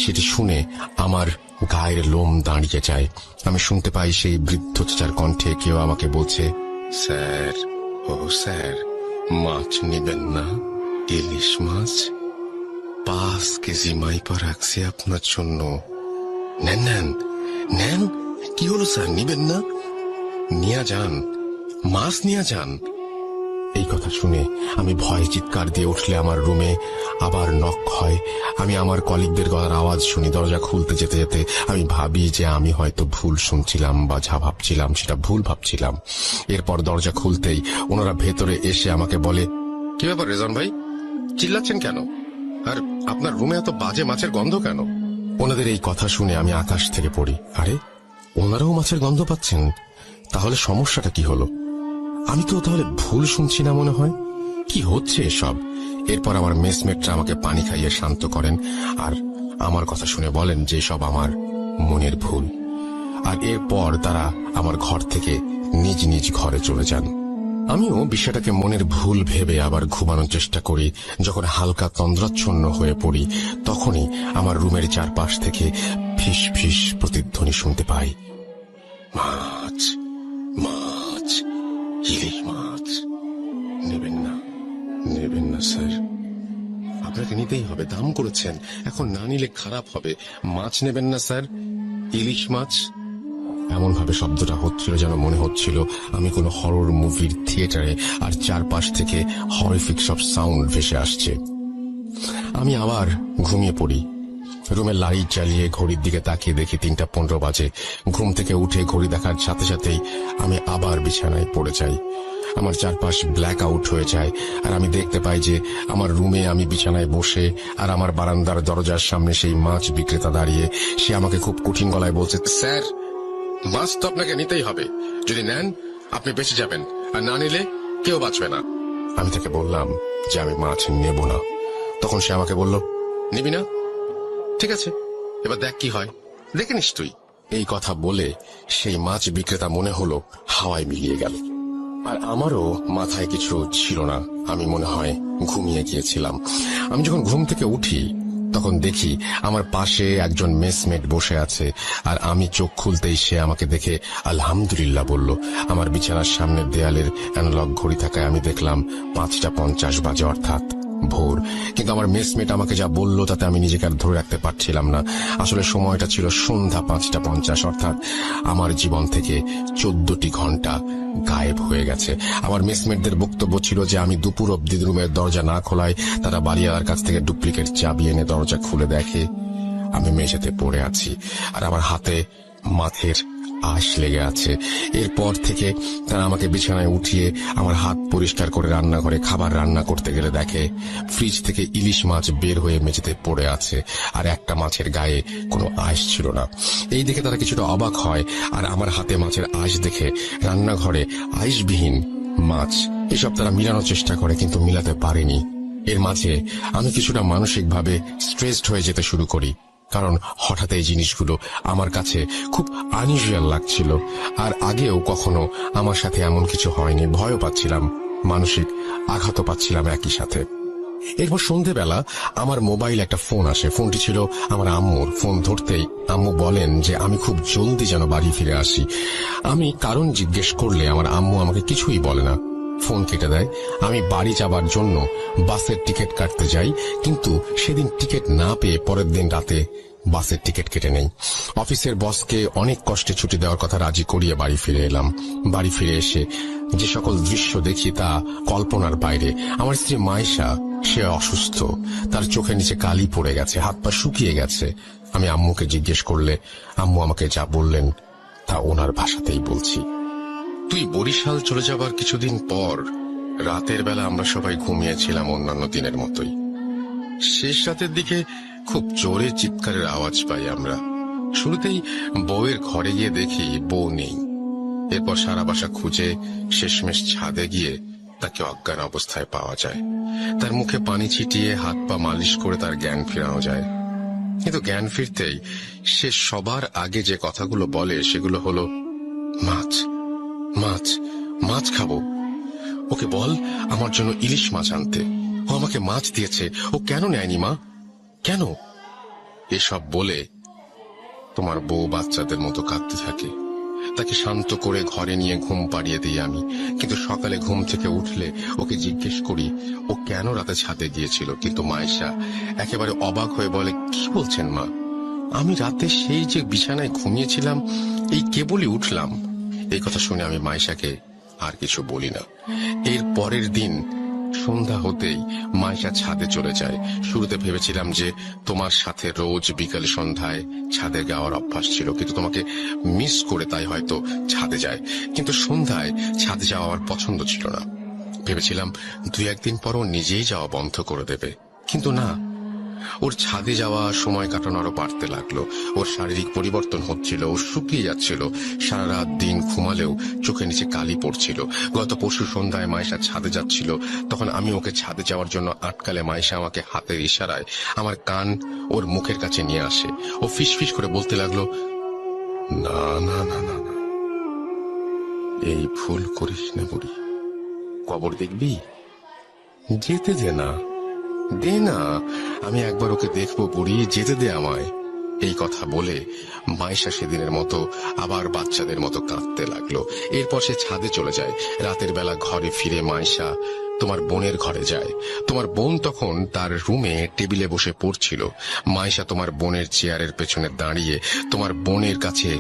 সেটি শুনে আমার গায়ের লোম দাঁড়িয়ে যায়। আমি শুনতে পাই সেই বৃদ্ধ চাচার কণ্ঠে কেউ আমাকে বলছে, স্যার, ও স্যার, মাছ নেবেন না? ইলিশ মাছ 5 কেজি মাইপা রাখছি আপনার জন্য। নেন নেন নেন। কি হলো স্যার, নিবেন না? নিয়ে যান, মাছ নিয়ে যান। এই কথা শুনে আমি ভয়ে চিৎকার দিয়ে উঠলে আমার রুমে আবার নক হয়। আমি আমার কলিগদের গলার আওয়াজ শুনি। দরজা খুলতে যেতে যেতে আমি ভাবি যে আমি হয়তো ভুল শুনছিলাম বা যা ভাবছিলাম সেটা ভুল ভাবছিলাম। এরপর দরজা খুলতেই ওনারা ভেতরে এসে আমাকে বলে, কি ব্যাপার রেজন ভাই, চিল্লাচ্ছেন কেন? আর আপনার রুমে এত বাজে মাছের গন্ধ কেন? ওনাদের এই কথা শুনে আমি আকাশ থেকে পড়ি। আরে, ওনারাও মাছের গন্ধ পাচ্ছেন? তাহলে সমস্যাটা কি হলো? আমি তো তাহলে ভুল শুনছি না মনে হয়। কি হচ্ছে এসব? এরপর আমার মেসমেটরা আমাকে পানি খাইয়ে শান্ত করেন আর আমার কথা শুনে বলেন যে সব আমার মনের ভুল। আর এরপর তারা আমার ঘর থেকে নিজ নিজ ঘরে চলে যান। আমিও বিষয়টাকে মনের ভুল ভেবে আবার ঘুমানোর চেষ্টা করি। যখন হালকা তন্দ্রাচ্ছন্ন হয়ে পড়ি, তখনই আমার রুমের চারপাশ থেকে ফিস ফিস প্রতিধ্বনি শুনতে পাই। মাছ, মাছ, ইলিশ মাছ। নেবেন না, নেবেন না স্যার। আপনাকে নিতেই হবে, দাম করেছেন, এখন না নিলে খারাপ হবে। মাছ নেবেন না স্যার, ইলিশ মাছ। এমন ভাবে শব্দটা হচ্ছিল যেন মনে হচ্ছিল আমি কোনো হরর মুভির থিয়েটারে, আর চারপাশ থেকে হরিফিক সব সাউন্ড ভেসে আসছে। আমি আবার ঘুমিয়ে পড়ি। রুমের লাইট জ্বালিয়ে ঘড়ির দিকে তাকিয়ে দেখি 3:15 বাজে। ঘুম থেকে উঠে ঘড়ি দেখার সাথে সাথেই আমি আবার বিছানায় পড়ে যাই। আমার চারপাশ ব্ল্যাক আউট হয়ে যায় আর আমি দেখতে পাই যে আমার রুমে আমি বিছানায় বসে, আর আমার বারান্দার দরজার সামনে সেই মাছ বিক্রেতা দাঁড়িয়ে। সে আমাকে খুব কঠিন গলায় বলছে, স্যার, মাছ তো আপনাকে নিতেই হবে। যদি নেন আপনি বেঁচে যাবেন, আর না নিলে কেউ বাঁচবে না। আমি তাকে বললাম যে আমি মাছ নেব না। তখন সে আমাকে বলল, নিবি না? ঠিক আছে, এবার দেখ কি হয়, দেখে নিস তুই। এই কথা বলে সেই মাছ বিক্রেতা মনে হলো হাওয়ায় মিলিয়ে গেল। আর আমারও মাথায় কিছু ছিল না, আমি মনে হয় ঘুমিয়ে গিয়েছিলাম। আমি যখন ঘুম থেকে উঠি তখন দেখি আমার পাশে একজন মেসমেট বসে আছে, আর আমি চোখ খুলতেই সে আমাকে দেখে আলহামদুলিল্লাহ বলল। আমার বিছানার সামনের দেয়ালের অ্যানালগ ঘড়ি থাকায় আমি দেখলাম 5:50 বাজে, অর্থাৎ ভোর। কিন্তু আমার মেসমেট আমাকে যা বলল তাতে আমি নিজেকে আর ধরে রাখতে পারছিলাম না। আসলে সময়টা ছিল সন্ধ্যা 5:50, অর্থাৎ আমার জীবন থেকে 14টি ঘন্টা গায়েব হয়ে গেছে। আমার মেসমেটদের বক্তব্য ছিল যে আমি দুপুর অব্দি রুমের দরজা না খোলায় তারা বাড়িওয়ালার কাছ থেকে ডুপ্লিকেট চাবি এনে দরজা খুলে দেখে আমি মেঝেতে পড়ে আছি, আর আমার হাতে মাথের আঁশ লেগে আছে। এরপর থেকে তারা আমাকে বিছানায় উঠিয়ে আমার হাত পরিষ্কার করে রান্নাঘরে খাবার রান্না করতে গেলে দেখে ফ্রিজ থেকে ইলিশ মাছ বের হয়ে মেঝেতে পড়ে আছে, আর একটা মাছের গায়ে কোনো আঁশ ছিল না। এই দেখে তারা কিছুটা অবাক হয়, আর আমার হাতে মাছের আঁশ দেখে রান্নাঘরে আঁশবিহীন মাছ, এসব তারা মিলানোর চেষ্টা করে কিন্তু মিলাতে পারেনি। এর মাঝে আমি কিছুটা মানসিকভাবে স্ট্রেসড হয়ে যেতে শুরু করি, কারণ হঠাৎ এই জিনিসগুলো আমার কাছে খুব আনইউজুয়াল লাগছিল। আর আগেও কখনো আমার সাথে এমন কিছু হয়নি। ভয়ও পাচ্ছিলাম, মানসিক আঘাতও পাচ্ছিলাম একই সাথে। এরপর সন্ধেবেলা আমার মোবাইল একটা ফোন আসে। ফোনটি ছিল আমার আম্মুর। ফোন ধরতেই আম্মু বলেন যে আমি খুব জলদি যেন বাড়ি ফিরে আসি। আমি কারণ জিজ্ঞেস করলে আমার আম্মু আমাকে কিছুই বলে না, ফোন কেটে দেয়। আমি বাড়ি যাবার জন্য বাসের টিকিট কাটতে যাই, কিন্তু সেদিন টিকিট না পেয়ে পরের দিন রাতে বাসের টিকিট কেটে নেই। অফিসের বসকে অনেক কষ্টে ছুটি দেওয়ার কথা রাজি করিয়ে বাড়ি ফিরে এলাম। বাড়ি ফিরে এসে যে সকল দৃশ্য দেখি তা কল্পনার বাইরে। আমার স্ত্রী মাইশা, সে অসুস্থ, তার চোখের নিচে কালি পড়ে গেছে, হাত পা শুকিয়ে গেছে। আমি আম্মুকে জিজ্ঞেস করলে আম্মু আমাকে যা বললেন তা ওনার ভাষাতেই বলছি। তুই বরিশাল চলে যাবার কিছুদিন পর রাতের বেলা আমরা সবাই ঘুমিয়েছিলাম অন্যান্য দিনের মতোই। শেষ রাতের দিকে খুব জোরে চিৎকারের আওয়াজ পাই আমরা। শুরুতেই বউয়ের ঘরে গিয়ে দেখি বউ নেই। এরপর সারা বাসা খুঁজে শেষমেশ ছাদে গিয়ে তাকে অজ্ঞান অবস্থায় পাওয়া যায়। তার মুখে পানি ছিটিয়ে হাত পা মালিশ করে তার জ্ঞান ফেরানো যায়। কিন্তু জ্ঞান ফিরতেই সে সবার আগে যে কথাগুলো বলে সেগুলো হলো, মাছ, মাছ, মাছ খাবো। ওকে বল আমার জন্য ইলিশ মাছ আনতে। ও আমাকে মাছ দিয়েছে, ও কেন নেয়নি মা, কেন? এসব বলে তোমার বউ বাচ্চাদের মতো কাঁদতে থাকে। তাকে শান্ত করে ঘরে নিয়ে ঘুম পাড়িয়ে দিই আমি। কিন্তু সকালে ঘুম থেকে উঠলে ওকে জিজ্ঞেস করি ও কেন রাতে ছাদে গিয়েছিল। কিন্তু মায়েশা একেবারে অবাক হয়ে বলে, কি বলছেন মা? আমি রাতে সেই যে বিছানায় ঘুমিয়েছিলাম, এই কেবলই উঠলাম। এই কথা শুনে আমি মায়েশাকে আর কিছু বলি না। এর পরের দিন সন্ধ্যা হতেই মায়েশা ছাদে চলে যায়। শুরুতে ভেবেছিলাম যে তোমার সাথে রোজ বিকাল সন্ধ্যায় ছাদে যাওয়ার অভ্যাস ছিল, কিন্তু তোমাকে মিস করে তাই হয়তো ছাদে যায়। কিন্তু সন্ধ্যায় ছাদে যাওয়া আমার পছন্দ ছিল না। ভেবেছিলাম 2-1 দিন পর ও নিজেই যাওয়া বন্ধ করে দেবে, কিন্তু না। ওর ছাদে যাওয়া, সময় কাটানো আরো বাড়তে লাগলো। ওর শারীরিক পরিবর্তন হচ্ছিল, ও শুকিয়ে যাচ্ছিল। সারা রাত দিন ঘুমালেও চোখের নিচে কালি পড়ছিল। গত পরশু সন্ধ্যায় মায়েশা ছাদে যাচ্ছিল, তখন আমি ওকে ছাদে যাওয়ার জন্য আটকালে মায়েশা আমাকে হাতের ইশারায় আমার কান ওর মুখের কাছে নিয়ে আসে। ও ফিসফিস করে বলতে লাগলো, না না না না না, এই ভুল করিস না বুড়ি, কবর দেখবি, যেতে দে না, দে না, আমি একবার ওকে দেখবো বুড়ি, যেতে দে আমায়। এই কথা বলে মায়েশা সেদিনের মতো আবার বাচ্চাদের মতো কাঁদতে লাগলো। এরপর সে ছাদে চলে যায়। রাতের বেলা ঘরে ফিরে মায়েশা তোমার বোনের ঘরে যায়। তোমার বোন তখন তার রুমে টেবিলে বসে পড়ছিল। মায়েশা তোমার বোনের চেয়ারের পেছনে দাঁড়িয়ে তোমার বোনের কাছে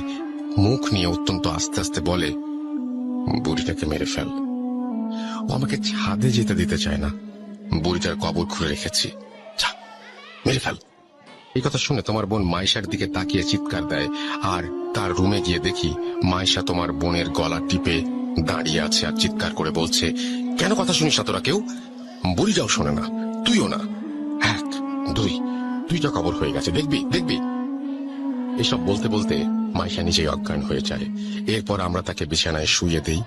মুখ নিয়ে অত্যন্ত আস্তে আস্তে বলে, বুড়িটাকে মেরে ফেল, ও আমাকে ছাদে যেতে দিতে চায় না, বুড়িটার কবর খুঁড়ে রেখেছি, যা মেরে ফেল। এই কথা শুনে তোমার বোন মায়েশার দিকে তাকিয়ে চিৎকার দেয়। আর তার রুমে গিয়ে দেখি মায়েশা তোমার বোনের গলা টিপে দাঁড়িয়ে আছে আর চিৎকার করে বলছে, কেন কথা শুনিস না তোরা কেউ? বুড়িটাও শোনে না, তুইও না, 1, 2, 2টা কবর হয়ে গেছে, দেখবি দেখবি। এসব বলতে বলতে মায়েশা নিজেই অজ্ঞান হয়ে যায়। এরপর আমরা তাকে বিছানায় শুইয়ে দেই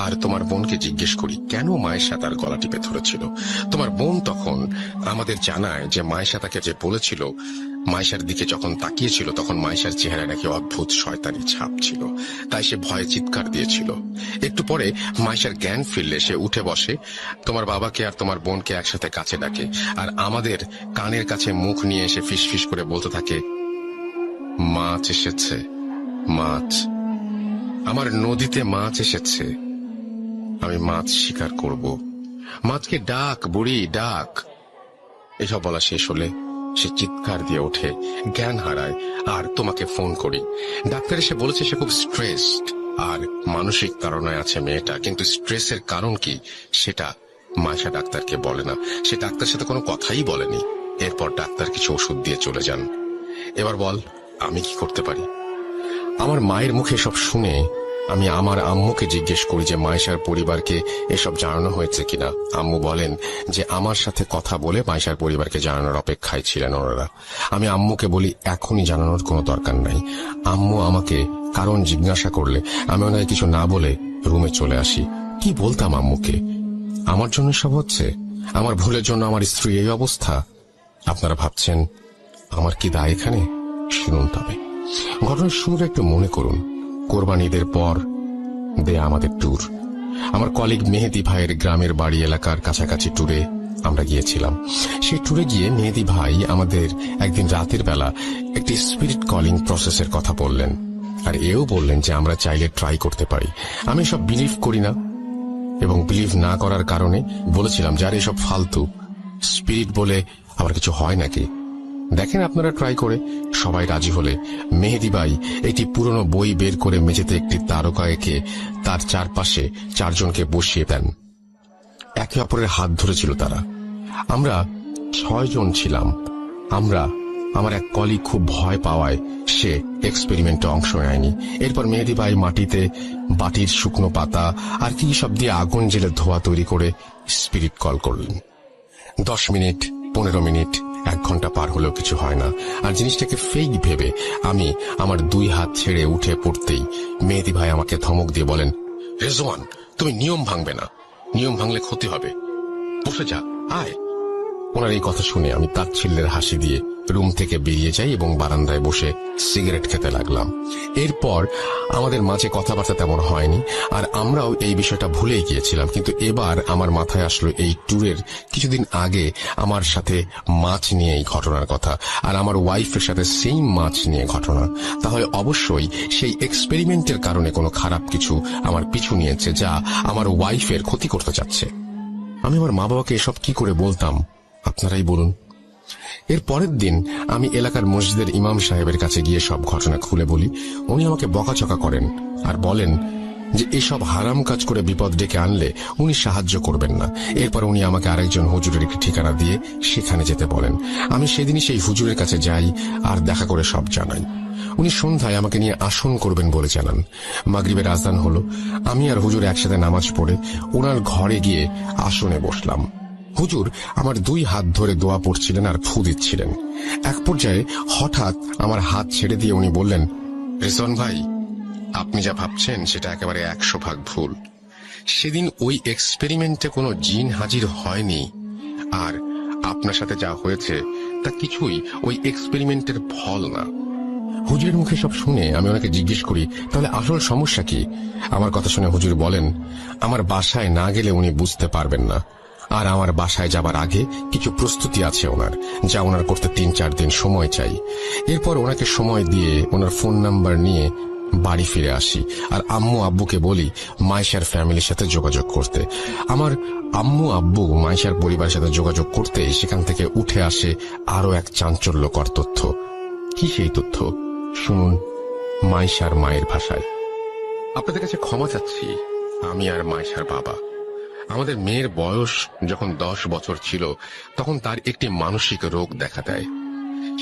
আর তোমার বোনকে জিজ্ঞেস করি কেন মায়েশা তার গলা টিপে ধরেছিল। তোমার বোন তখন আমাদের জানায় যে মায়েশা তাকে যে বলেছিল, মায়েশার দিকে যখন তাকিয়েছিল তখন মায়েশার চেহারায় নাকি অদ্ভুত শয়তানি ছাপ ছিল, তাই সে ভয়ে চিৎকার দিয়েছিল। একটু পরে মায়েশার জ্ঞান ফিরলে সে উঠে বসে, তোমার বাবাকে আর তোমার বোনকে একসাথে কাছে ডাকে আর আমাদের কানের কাছে মুখ নিয়ে এসে ফিসফিস করে বলতে থাকে, মাছ এসেছে, মাছ, আমার নদীতে মাছ এসেছে, আমি মাছ শিকার করব, মাছকে ডাক বুড়ি ডাক। এসব বলা শেষ হলে সে চিৎকার দিয়ে ওঠে, জ্ঞান হারায় আর তোমাকে ফোন করি। ডাক্তার এসে বলেছে সে খুব স্ট্রেসড আর মানসিক তাড়নায় আছে মেয়েটা, কিন্তু স্ট্রেসের কারণ কি সেটা মায়েশা ডাক্তারকে বলে না। সে ডাক্তার সাথে কোনো কথাই বলেনি। এরপর ডাক্তার কিছু ওষুধ দিয়ে চলে যান। এবার বল আমি কি করতে পারি? আমার মায়ের মুখে সব শুনে আমি আমার আম্মুকে জিজ্ঞেস করি যে মায়েশার পরিবারকে এসব জানানো হয়েছে কিনা। আম্মু বলেন যে আমার সাথে কথা বলে মায়েশার পরিবারকে জানানোর অপেক্ষায় ছিলেন ওনারা। আমি আম্মুকে বলি এখনই জানানোর কোনো দরকার নাই। আম্মু আমাকে কারণ জিজ্ঞাসা করলে আমি ওনাকে কিছু না বলে রুমে চলে আসি। কি বলতাম আম্মুকে? আমার জন্য সব হচ্ছে, আমার ভুলের জন্য আমার স্ত্রী এই অবস্থা। আপনারা ভাবছেন আমার কি দায় এখানে? শুনুন তবে ঘটনার শুরুটা একটু মনে করুন। কোরবানি ঈদের পর দেয়া আমাদের ট্যুর, আমার কলিগ মেহেদি ভাইয়ের গ্রামের বাড়ি এলাকার কাছাকাছি ট্যুরে আমরা গিয়েছিলাম। সেই ট্যুরে গিয়ে মেহেদি ভাই আমাদের একদিন রাতের বেলা একটি স্পিরিট কলিং প্রসেসের কথা বললেন আর এও বললেন যে আমরা চাইলে ট্রাই করতে পারি। আমি সব বিলিভ করি না এবং বিলিভ না করার কারণে বলেছিলাম যে আর এসব ফালতু, স্পিরিট বলে আবার কিছু হয় নাকি, দেখেন আপনারা ট্রাই করে। সবাই রাজি হলে মেহেদি ভাই একটি পুরনো বই বের করে মেঝেতে একটি তারকা এঁকে তার চারপাশে 4 জনকে বসিয়ে দেন। একে অপরের হাত ধরেছিল তারা। আমরা 6 জন ছিলাম। আমার এক কলিগ খুব ভয় পাওয়ায় সে এক্সপেরিমেন্টে অংশ নেয়নি। এরপর মেহেদি ভাই মাটিতে বাটির শুকনো পাতা আর কি সব দিয়ে আগুন জেলে ধোয়া তৈরি করে স্পিরিট কল করলেন। 10 মিনিট, 15 মিনিট, 1 ঘন্টা পার হলেও কিছু হয় না। আর জিনিসটাকে ফেক ভেবে আমি আমার 2 হাত ছেড়ে উঠে পড়তেই মেহেদি ভাই আমাকে ধমক দিয়ে বলেন, রেজওয়ান তুমি নিয়ম ভাঙবে না, নিয়ম ভাঙলে ক্ষতি হবে, বসে যা, আয়। ওনার এই কথা শুনে আমি তাচ্ছিল্যের হাসি দিয়ে রুম থেকে বেরিয়ে যাই এবং বারান্দায় বসে সিগারেট খেতে লাগলাম। এরপর আমাদের মাঝে কথাবার্তা তেমন হয়নি, আর আমরাও এই বিষয়টা ভুলেই গিয়েছিলাম। কিন্তু এবার আমার মাথায় আসলো এই ট্যুরের কিছুদিন আগে আমার সাথে মাছ নিয়ে এই ঘটনার কথা, আর আমার ওয়াইফের সাথে সেম মাছ নিয়ে ঘটনা। তাহলে অবশ্যই সেই এক্সপেরিমেন্টের কারণে কোনো খারাপ কিছু আমার পিছু নিয়েছে, যা আমার ওয়াইফের ক্ষতি করতে চাচ্ছে। আমি আমার মা বাবাকে এসব কি করে বলতাম, আপনারাই বলুন। এর পরের দিন আমি এলাকার মসজিদের ইমাম সাহেবের কাছে গিয়ে সব ঘটনা খুলে বলি। উনি আমাকে বকাঝকা করেন আর বলেন যে এসব হারাম কাজ করে বিপদ ডেকে আনলে উনি সাহায্য করবেন না। এরপর উনি আমাকে আরেকজন হুজুরের একটি ঠিকানা দিয়ে সেখানে যেতে বলেন। আমি সেদিনই সেই হুজুরের কাছে যাই আর দেখা করে সব জানাই। উনি সন্ধ্যায় আমাকে নিয়ে আসন করবেন বলে জানান। মাগরিবের আজান হলো। আমি আর হুজুর একসাথে নামাজ পড়ে ওনার ঘরে গিয়ে আসনে বসলাম। হুজুর আমার 2 হাত ধরে দোয়া পড়ছিলেন আর ফু দিচ্ছিলেন। এক পর্যায়ে হঠাৎ আমার হাত ছেড়ে দিয়ে উনি বললেন, রিজওয়ান ভাই, আপনি যা ভাবছেন সেটা একেবারে 100% ভুল। সেদিন ওই এক্সপেরিমেন্টে কোনো জিন হাজির হয়নি, আর আপনার সাথে যা হয়েছে তা কিছুই ওই এক্সপেরিমেন্টের ফল না। হুজুরের মুখে সব শুনে আমি ওনাকে জিজ্ঞেস করি, তাহলে আসল সমস্যা কি? আমার কথা শুনে হুজুর বলেন, আমার বাসায় না গেলে উনি বুঝতে পারবেন না, আর আমার বাসায় যাবার আগে কিছু প্রস্তুতি আছে ওনার, যা ওনার করতে 3-4 দিন সময় চাই। এরপর ওনাকে সময় দিয়ে ওনার ফোন নাম্বার নিয়ে বাড়ি ফিরে আসি, আর আম্মু আব্বুকে বলি মাইশার ফ্যামিলির সাথে যোগাযোগ করতে। আমার আম্মু আব্বু মাইশার পরিবারের সাথে যোগাযোগ করতে সেখান থেকে উঠে আসে আরো এক চাঞ্চল্যকর তথ্য। কি সেই তথ্য? শুনুন মাইশার মায়ের ভাষায়। আপনাদের কাছে ক্ষমা চাচ্ছি, আমি আর মাইশার বাবা। আমাদের মেয়ের বয়স যখন 10 বছর ছিল, তখন তার একটি মানসিক রোগ দেখা দেয়।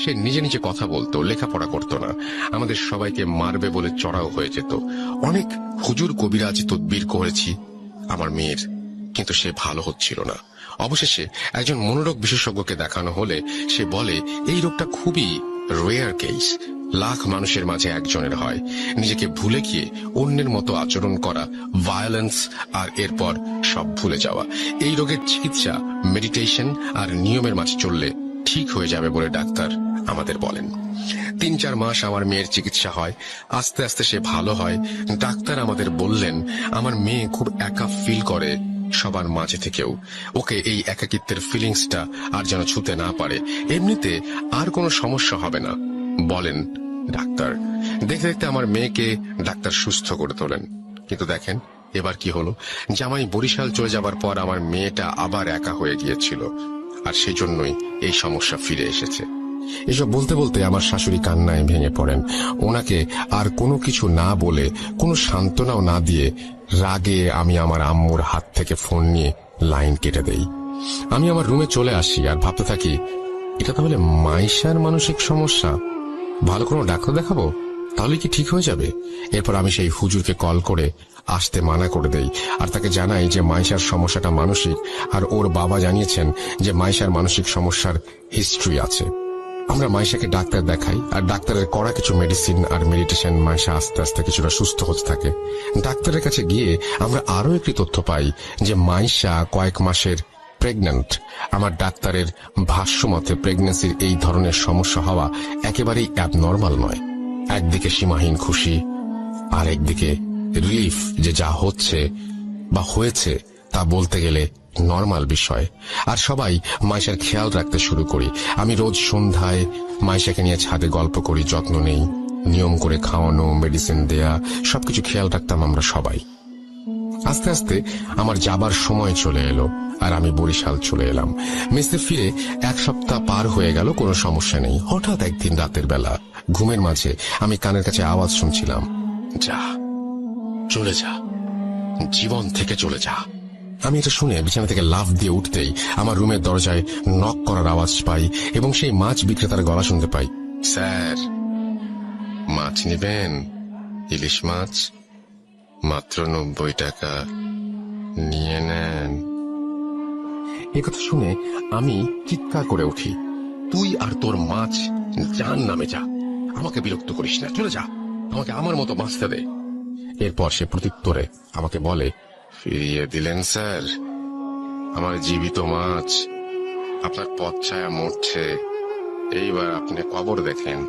সে নিজে নিজে কথা বলতো, লেখাপড়া করতো না, আমাদের সবাইকে মারবে বলে চড়াও হয়ে যেত। অনেক হুজুর কবিরাজি তদবির করেছি আমার মেয়ের, কিন্তু সে ভালো হচ্ছিল না। অবশেষে একজন মনোরোগ বিশেষজ্ঞকে দেখানো হলে সে বলে এই রোগটা খুবই রেয়ার কেস, লাখ মানুষের মাঝে একজনের হয়। নিজেকে ভুলে গিয়ে অন্যের মতো আচরণ করা, ভায়োলেন্স, আর এরপর সব ভুলে যাওয়া। এই রোগের চিকিৎসা মেডিটেশন আর নিয়মের মাঝে চললে ঠিক হয়ে যাবে বলে ডাক্তার আমাদের বলেন। 3-4 মাস আমার মেয়ের চিকিৎসা হয়, আস্তে আস্তে সে ভালো হয়। ডাক্তার আমাদের বললেন আমার মেয়ে খুব একা ফিল করে সবার মাঝে থেকেও। ওকে এই একাকিত্বের ফিলিংসটা আর যেন ছুতে না পারে। এমনিতে আর কোনো সমস্যা হবে না বলেন ডাক্তার। দেখতে দেখতে আমার মেয়েকে ডাক্তার সুস্থ করে তোলেন। কিন্তু দেখেন এবার কি হলো, জামাই বরিশাল চলে যাবার পর আমার মেয়েটা আবার একা হয়ে গিয়েছিল, আর সেজন্যই এই সমস্যা ফিরে এসেছে। এসব বলতে বলতে আমার শাশুড়ি কান্নায় ভেঙে পড়েন। ওনাকে আর কোনো কিছু না বলে, কোনো সান্ত্বনাও না দিয়ে রাগে আমি আমার আম্মুর হাত থেকে ফোন নিয়ে লাইন কেটে দেই। আমি আমার রুমে চলে আসি আর ভাবতে থাকি, এটা তাহলে মাইশার মানসিক সমস্যা, ভালো কোনো ডাক্তার দেখাবো, তাহলে কি ঠিক হয়ে যাবে? এরপর আমি সেই হুজুরকে কল করে আসতে মানা করে দেই, আর তাকে জানাই যে মাইশার সমস্যাটা মানসিক, আর ওর বাবা জানিয়েছেন যে মাইশার মানসিক সমস্যার হিস্ট্রি আছে। আমরা মাইশাকে ডাক্তার দেখাই, আর ডাক্তারের করা কিছু মেডিসিন আর মেডিটেশন মাইশা আস্তে আস্তে কিছুটা সুস্থ হতে থাকে। ডাক্তারের কাছে গিয়ে আমরা আরো একটি তথ্য পাই যে মাইশা কয়েক মাসের প্রেগন্যান্ট। আমার ডাক্তারের ভাষ্য মতে প্রেগন্যান্সির এই ধরনের সমস্যা হওয়া একেবারেই অ্যাবনর্মাল নয়। একদিকে সীমাহীন খুশি, আর একদিকে রিলিফ যে যা হচ্ছে বা হয়েছে তা বলতে গেলে নর্মাল বিষয়। আর সবাই মাইশার খেয়াল রাখতে শুরু করি। আমি রোজ সন্ধ্যায় মাইশাকে নিয়ে ছাদে গল্প করি, যত্ন নেই, নিয়ম করে খাওয়ানো, মেডিসিন দেয়া, সবকিছু খেয়াল রাখতাম আমরা সবাই। আস্তে আস্তে আমার যাবার সময় চলে এলো, আর আমি বরিশাল চলে এলাম। মেসে ফিরে 1 সপ্তাহ পার হয়ে গেল, কোনো সমস্যা নেই। হঠাৎ একদিন রাতের বেলা ঘুমের মাঝে আমি কানের কাছে আওয়াজ শুনছিলাম, যা, চলে যা, জীবন থেকে চলে যা। আমি এটা শুনে বিছানা থেকে লাফ দিয়ে উঠতেই আমার রুমের দরজায় নক করার আওয়াজ পাই, এবং সেই মাছ বিক্রেতার গলা শুনতে পাই, স্যার, মাছ নেবেন? ইলিশ মাছ মাত্র 90 টাকা, নিয়ে নেন। এ কথা শুনে আমি চিৎকার করে উঠি, তুই আর তোর মাছ জাহান্নামে যা, আমাকে বিরক্ত করিস না, চলে যা, আমাকে আমার মতো বাঁচতে দে। এরপর সে প্রত্যুত্তরে আমাকে বলে, ফিরিয়ে দিলেন স্যার আমার জীবিত মাছ, আপনার পথ ছায়া মরছে, এইবার আপনি কবর দেখেন।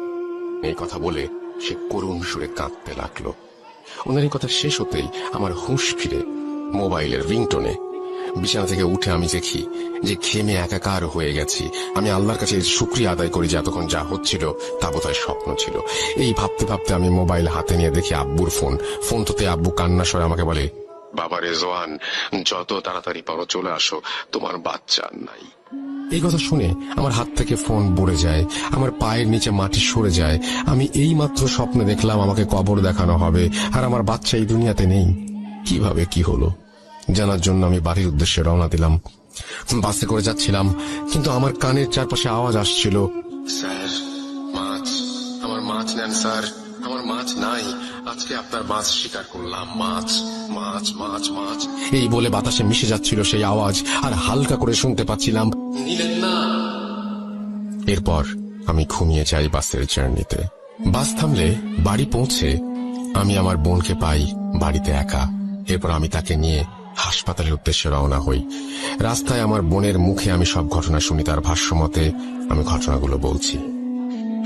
এই কথা বলে সে করুণ সুরে কাঁদতে লাগলো। ওনার এই কথা শেষ হতেই আমার হুঁশ ফিরে মোবাইলের রিংটোনে। বিছানা থেকে উঠে আমি দেখি যে ঘেমে একাকার হয়ে গেছি। আমি আল্লাহর কাছে শুকরিয়া আদায় করি যে এতক্ষণ যা হচ্ছিল তা বোধহয় স্বপ্ন ছিল। এই ভাবতে ভাবতে আমি মোবাইল হাতে নিয়ে দেখি আব্বুর ফোনটাতে আব্বু কান্না স্বরে আমাকে বলে, বাবা রেজওয়ান, যত তাড়াতাড়ি পারো চলে আসো, তোমার বাচ্চা নাই। এই কথা শুনে আমার হাত থেকে ফোন পড়ে যায়, আমার পায়ের নিচে মাটি সরে যায়। আমি এই মাত্র স্বপ্নে দেখলাম আমাকে কবর দেখানো হবে, আর আমার বাচ্চা এই দুনিয়াতে নেই। কিভাবে কি হলো জানার জন্য আমি বাড়ির উদ্দেশ্যে রওনা দিলাম। বাসে করে যাচ্ছিলাম, কিন্তু আমার কানের চারপাশে আওয়াজ আসছিল, স্যার মাছ, আমার মাছ নেন স্যার, আমার মাছ নাই, আজকে আপনার মাছ শিকার করলাম, মাছ মাছ মাছ মাছ। এই বলে বাতাসে মিশে যাচ্ছিল সেই আওয়াজ, আর হালকা করে শুনতে পাচ্ছিলাম, নিলেন না। এরপর আমি ঘুমিয়ে যাই বাসের জার্নিতে। বাস থামলে বাড়ি পৌঁছে আমি আমার বোনকে পাই বাড়িতে একা। এরপর আমি তাকে নিয়ে হাসপাতালের উদ্দেশ্যে রওনা হই। রাস্তায় আমার বোনের মুখে আমি সব ঘটনা শুনি। তার ভাষ্য মতে আমি ঘটনাগুলো বলছি।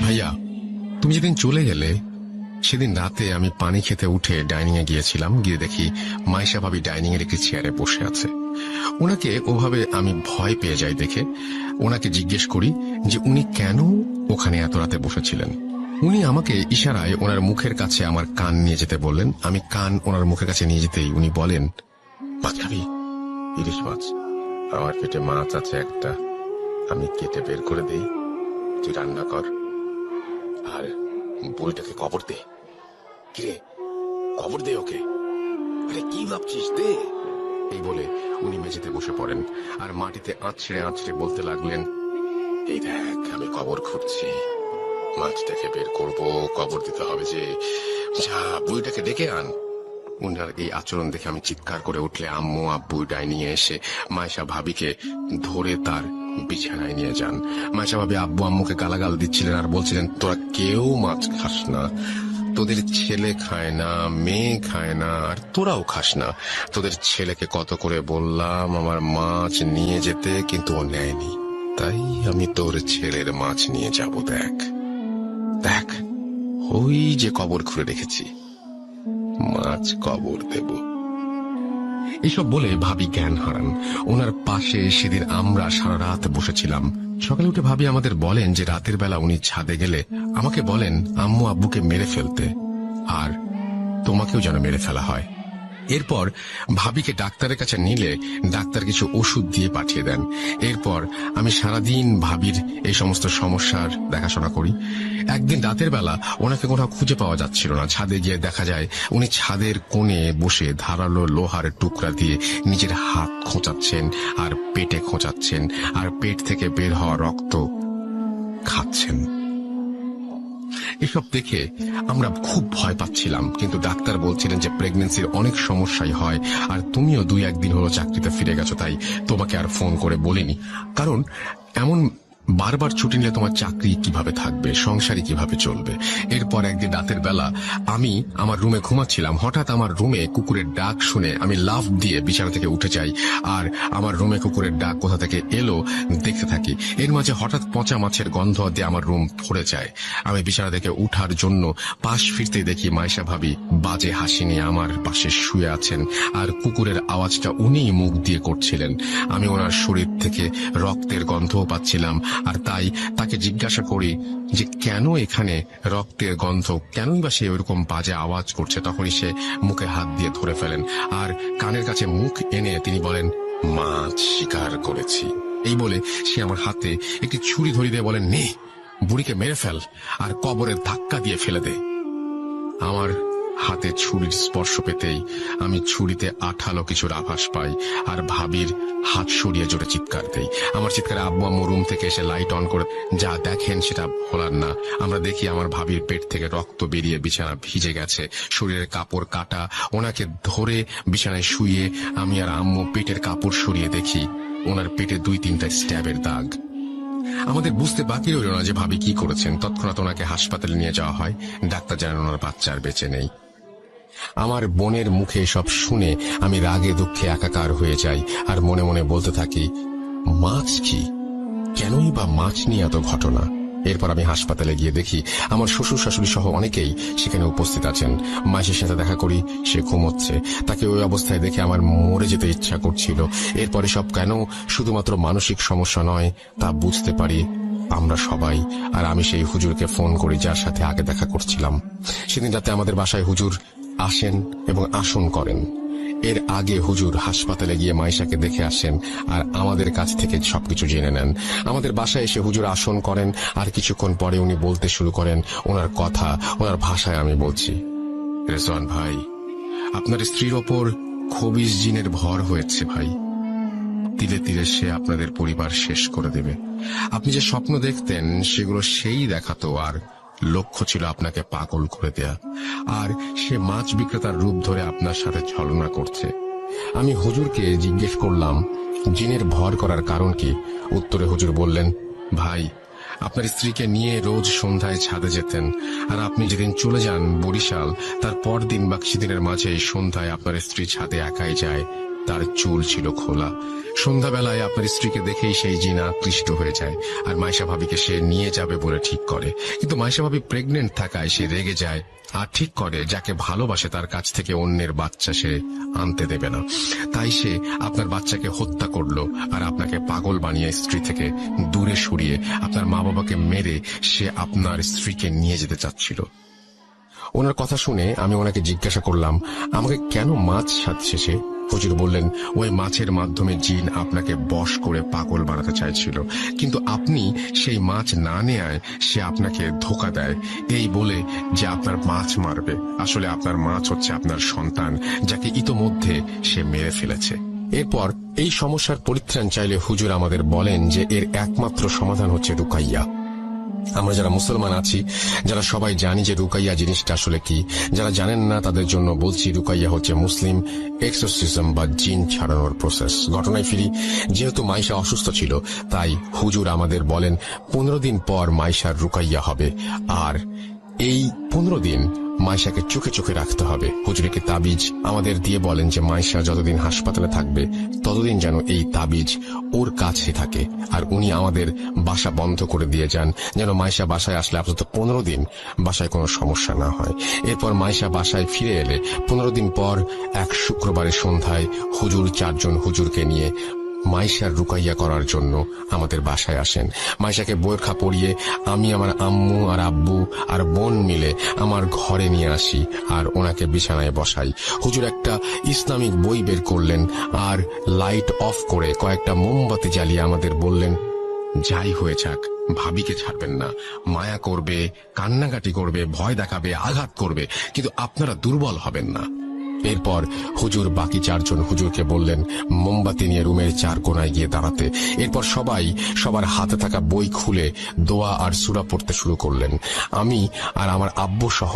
ভাইয়া, তুমি যেদিন চলে গেলে সেদিন রাতে আমি পানি খেতে উঠে ডাইনিং এ গিয়েছিলাম। গিয়ে দেখি মাইশা ভাবি ডাইনিং এর একটি চেয়ারে বসে আছে। ওনাকে ওভাবে আমি ভয় পেয়ে যাই দেখে ওনাকে জিজ্ঞেস করি যে উনি কেন ওখানে এত রাতে বসেছিলেন। উনি আমাকে ইশারায় ওনার মুখের কাছে আমার কান নিয়ে যেতে বললেন। আমি কান ওনার মুখের কাছে নিয়ে যেতেই উনি বলেন, মাছ খাবি? ইলিশ মাছ। আমার পেটে মাছ আছে একটা, আমি কেটে বের করে দেই, তুই রান্না কর, আর বইটাকে কবর দে। কিরে, কবর দে ওকে। আরে কি ভাবছিস, দে। এই বলে উনি মেঝেতে বসে পড়েন আর মাটিতে আছড়ে আছড়ে বলতে লাগলেন, এই দেখ আমি কবর খুঁড়ছি, মাছটাকে বের করব, কবর দিতে হবে যে, যা বইটাকে ডেকে আন। উনার এই আচরণ দেখে আমি চিৎকার করে উঠলে আম্মু আব্বু ডাইনিং এ এসে মাইশা ভাবিকে ধরে তার বিছানায় নিয়ে যান। মাইশা ভাবি আব্বু আম্মুকে গালাগাল দিচ্ছিলেন আর বলছিলেন, তোরা কেউ মাছ খাস না, তোদের ছেলে খায় না, মেয়ে খায় না, আর তোরাও খাস না। তোদের ছেলেকে কত করে বললাম আমার মাছ নিয়ে যেতে, কিন্তু ও নেয়নি, তাই আমি তোর ছেলের মাছ নিয়ে যাব। দেখ দেখ, ওই যে কবর খুঁড়ে রেখেছি, মাছ কবর দেব। এসব বলে ভাবি জ্ঞান হারান। ওনার পাশে সেদিন আমরা সারা রাত বসেছিলাম। সকালে উঠে ভাবি আমাদের বলেন যে রাতের বেলা উনি ছাদে গেলে আমাকে বলেন আম্মু আব্বুকে মেরে ফেলতে, আর তোমাকেও যেন মেরে ফেলা হয়। এরপর ভাবিকে ডাক্তারের কাছে নিলে ডাক্তার কিছু ওষুধ দিয়ে পাঠিয়ে দেন। এরপর আমি সারাদিন ভাবির এই সমস্ত সমস্যার দেখাশোনা করি। একদিন রাতের বেলা ওনাকে কোথাও খুঁজে পাওয়া যাচ্ছিল না। ছাদে গিয়ে দেখা যায় উনি ছাদের কোণে বসে ধারালো লোহার টুকরা দিয়ে নিজের হাত খোঁচাচ্ছেন আর পেটে খোঁচাচ্ছেন, আর পেট থেকে বের হওয়া রক্ত খাচ্ছেন। এসব দেখে আমরা খুব ভয় পাচ্ছিলাম, কিন্তু ডাক্তার বলছিলেন যে প্রেগন্যান্সির অনেক সমস্যাই হয়, আর তুমিও 2-1 দিন হলো চাকরিতে ফিরে গেছো, তাই তোমাকে আর ফোন করে বলিনি। কারণ এমন বারবার ছুটি নিলে তোমার চাকরি কিভাবে থাকবে, সংসারই কিভাবে চলবে। এরপর একদিন রাতের বেলা আমি আমার রুমে ঘুমাচ্ছিলাম। হঠাৎ আমার রুমে কুকুরের ডাক শুনে আমি লাফ দিয়ে বিছানা থেকে উঠে যাই, আর আমার রুমে কুকুরের ডাক কোথা থেকে এলো দেখতে থাকি। এর মাঝে হঠাৎ পচা মাছের গন্ধ দিয়ে আমার রুম ভরে যায়। আমি বিছানা থেকে উঠার জন্য পাশ ফিরতে দেখি মাইশা ভাবি বাজে হাসি নিয়ে আমার পাশে শুয়ে আছেন, আর কুকুরের আওয়াজটা উনিই মুখ দিয়ে করছিলেন। আমি ওনার শরীর থেকে রক্তের গন্ধও পাচ্ছিলাম, আর তাই তাকে জিজ্ঞাসা করি যে কেন এখানে রক্তের গন্ধ, কেনই বা সে ওইরকম বাজে আওয়াজ করছে। তখনই সে মুখে হাত দিয়ে ধরে ফেলেন, আর কানের কাছে মুখ এনে তিনি বলেন, মাছ শিকার করেছি। এই বলে সে আমার হাতে একটি ছুরি ধরিয়ে দিয়ে বলেন, নে, বুড়িকে মেরে ফেল আর কবরের ধাক্কা দিয়ে ফেলে দে। আমার হাতে ছুরির স্পর্শ পেতেই আমি ছুরিতে আঠালো কিছুর আভাস পাই, আর ভাবির হাত সরিয়ে জোরে চিৎকার দেই। আমার চিৎকারে আব্বু আম্মু রুম থেকে এসে লাইট অন করে যা দেখেন সেটা ভোলার না। আমরা দেখি আমার ভাবির পেট থেকে রক্ত বেরিয়ে বিছানা ভিজে গেছে, শরীরের কাপড় কাটা। ওনাকে ধরে বিছানায় শুয়ে আমি আর আম্মু পেটের কাপড় সরিয়ে দেখি ওনার পেটে 2-3টা স্ট্যাবের দাগ। আমাদের বুঝতে বাকি রইল না যে ভাবি কি করেছেন। তৎক্ষণাৎ ওনাকে হাসপাতালে নিয়ে যাওয়া হয়। ডাক্তার জানান ওনার বাচ্চা আর বেঁচে নেই। আমার বোনের মুখে সব শুনে আমি রাগে দুঃখে একাকার হয়ে যাই, আর মনে মনে বলতে থাকি, মাছ কি, কেনই বা মাছ নিয়ে এত ঘটনা? এরপর আমি হাসপাতালে গিয়ে দেখি আমার শ্বশুর শাশুড়ি সহ অনেকেই সেখানে উপস্থিত আছেন। মাসির সাথে দেখা করি, সে ঘুমোচ্ছে। তাকে ওই অবস্থায় দেখে আমার মরে যেতে ইচ্ছা করছিল। এরপরে সব কেন শুধুমাত্র মানসিক সমস্যা নয় তা বুঝতে পারি আমরা সবাই। আর আমি সেই হুজুরকে ফোন করি যার সাথে আগে দেখা করছিলাম। সেদিন রাতে আমাদের বাসায় হুজুর আসেন এবং আসন করেন। এর আগে হুজুর হাসপাতালে গিয়ে মাইশাকে দেখে আসেন আর আমাদের কাছ থেকে সবকিছু জেনে নেন। আমাদের বাসায় এসে হুজুর আসন করেন আর কিছুক্ষণ পরে উনি বলতে শুরু করেন ওনার কথা, ওনার ভাষায় আমি বলছি। রেজওয়ান ভাই, আপনার স্ত্রীর ওপর খবিস জিনের ভর হয়েছে ভাই। তিলে তিলে সে আপনাদের পরিবার শেষ করে দেবে। আপনি যে স্বপ্ন দেখতেন সেগুলো সেই দেখাতো, আর লক্ষ্য ছিল আপনাকে পাগল করে দেয়া। আর সে মাছ বিক্রেতার রূপ ধরে আপনার সাথে ছলনা করছে। আমি হুজুরকে জিজ্ঞেস করলাম জিনের ভর করার কারণ কি। উত্তরে হুজুর বললেন, ভাই, আপনার স্ত্রীকে নিয়ে রোজ সন্ধ্যায় ছাদে যেতেন, আর আপনি যেদিন চলে যান বরিশাল তার পরদিন বা কিছুদিনের মাঝে সন্ধ্যায় আপনার স্ত্রী ছাদে একাই যায়। তার চুল ছিল খোলা। সন্ধ্যাবেলায় আপনার স্ত্রীকে দেখেই সেই জিন আকৃষ্ট হয়ে যায় আর মাইশা ভাবিকে সে নিয়ে যাবে বলে ঠিক করে। কিন্তু মাইশা ভাবি প্রেগনেন্ট থাকায় সে রেগে যায় আর ঠিক করে যাকে ভালোবাসে তার কাছ থেকে অন্যের বাচ্চা সে আনতে দেবে না। তাই সে আপনার বাচ্চাকে হত্যা করলো আর আপনাকে পাগল বানিয়ে স্ত্রী থেকে দূরে সরিয়ে আপনার মা বাবাকে মেরে সে আপনার স্ত্রীকে নিয়ে যেতে চাচ্ছিল। ওনার কথা শুনে আমি ওনাকে জিজ্ঞাসা করলাম আমাকে কেন মাছ সাজছে সে। হুজুর বললেন, ওই মাছের মাধ্যমে জিন আপনাকে বশ করে পাগল বানাতে চাইছিল, কিন্তু আপনি সেই মাছ না নেয়ায় সে আপনাকে ধোঁকা দেয় এই বলে যে আপনার মাছ মারবে। আসলে আপনার মাছ হচ্ছে আপনার সন্তান, যাকে ইতোমধ্যে সে মেরে ফেলেছে। এরপর এই সমস্যার পরিত্রাণ চাইলে হুজুর আমাদের বলেন যে এর একমাত্র সমাধান হচ্ছে রুকাইয়া। আমরা যারা মুসলমান আছি, যারা সবাই জানি যে রুকাইয়া জিনিসটা আসলে কি, যারা জানেন না তাদের জন্য বলছি, রুকাইয়া হচ্ছে মুসলিম এক্সোরসিজম বা জিন ছাড়ানোর প্রসেস। ঘটনায় ফিরি, যেহেতু মাইশা অসুস্থ ছিল তাই হুজুর আমাদের বলেন 15 দিন পর মাইশার রুকাইয়া হবে, আর এই 15 দিন মাইশাকে চোখে চোখে রাখতে হবে। হুজুরকে তাবিজ আমাদের দিয়ে বলেন যে মাইশা যতদিন হাসপাতালে থাকবে ততদিন যেন এই তাবিজ ওর কাছে থাকে, আর উনি আমাদের বাসা বন্ধ করে দিয়ে যান যেন মাইশা বাসায় আসলে আপাতত 15 দিন বাসায় কোনো সমস্যা না হয়। এরপর মাইশা বাসায় ফিরে এলে 15 দিন পর এক শুক্রবারের সন্ধ্যায় হুজুর 4 জন হুজুরকে নিয়ে মাইশার রুকাইয়া করার জন্য আমাদের বাসায় আসেন। মাইশাকে বোরখা পরিয়ে আমি আমার আম্মু আর আব্বু আর বোন মিলে আমার ঘরে নিয়ে আসি আর ওনাকে বিছানায় বসাই। হুজুর একটা ইসলামিক বই বের করলেন আর লাইট অফ করে কয়েকটা মোমবাতি জ্বালিয়ে আমাদের বললেন, যাই হয়ে যাক ভাবিকে ছাড়বেন না। মায়া করবে, কান্নাকাটি করবে, ভয় দেখাবে, আঘাত করবে, কিন্তু আপনারা দুর্বল হবেন না। এরপর হুজুর বাকি 4 জন হুজুরকে বললেন মোমবাতি নিয়ে রুমের 4 কোণায় গিয়ে দাঁড়াতে। এরপর সবাই সবার হাতে থাকা বই খুলে দোয়া আর সূরা পড়তে শুরু করলেন। আমি আর আমার আব্বু সহ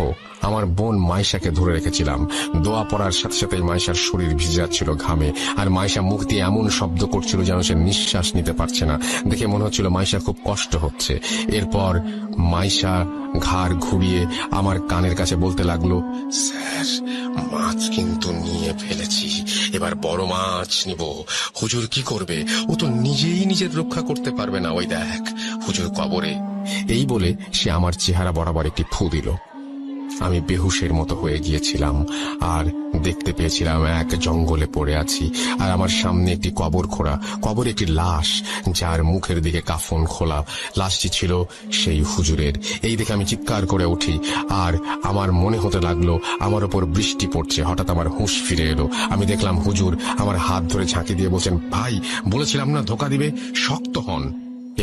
আমার বোন মাইশাকে ধরে রেখেছিলাম। দোয়া পড়ার সাথে সাথে মাইশার শরীর ভিজে যাচ্ছিল ঘামে, আর মাইশা মুখ দিয়ে এমন শব্দ করছিল যেন সে নিঃশ্বাস নিতে পারছে না। দেখে মনে হচ্ছিল মাইশার খুব কষ্ট হচ্ছে। এরপর মাইশা ঘাড় ঘুরিয়ে আমার কানের কাছে বলতে লাগলো, স্যার, মাছ কিন্তু নিয়ে ফেলেছি, এবার বড় মাছ নিব। হুজুর কি করবে? ও তো নিজেই নিজের রক্ষা করতে পারবে না, ওই দেখ হুজুর কবরে। এই বলে সে আমার চেহারা বরাবর একটি ফু দিল। আমি বেহুশের মতো হয়ে গিয়েছিলাম আর দেখতে পেয়েছিলাম এক জঙ্গলে পড়ে আছি, আর আমার সামনে একটি কবর খোঁড়া, কবরে একটি লাশ যার মুখের দিকে কাফন খোলা। লাশটি ছিল সেই হুজুরের। এই দেখে আমি চিৎকার করে উঠি আর আমার মনে হতে লাগলো আমার উপর বৃষ্টি পড়ছে। হঠাৎ আমার হুঁশ ফিরে এলো। আমি দেখলাম হুজুর আমার হাত ধরে ঝাঁকি দিয়ে বলছেন, ভাই, বলেছিলাম না ধোকা দিবে, শক্ত হন।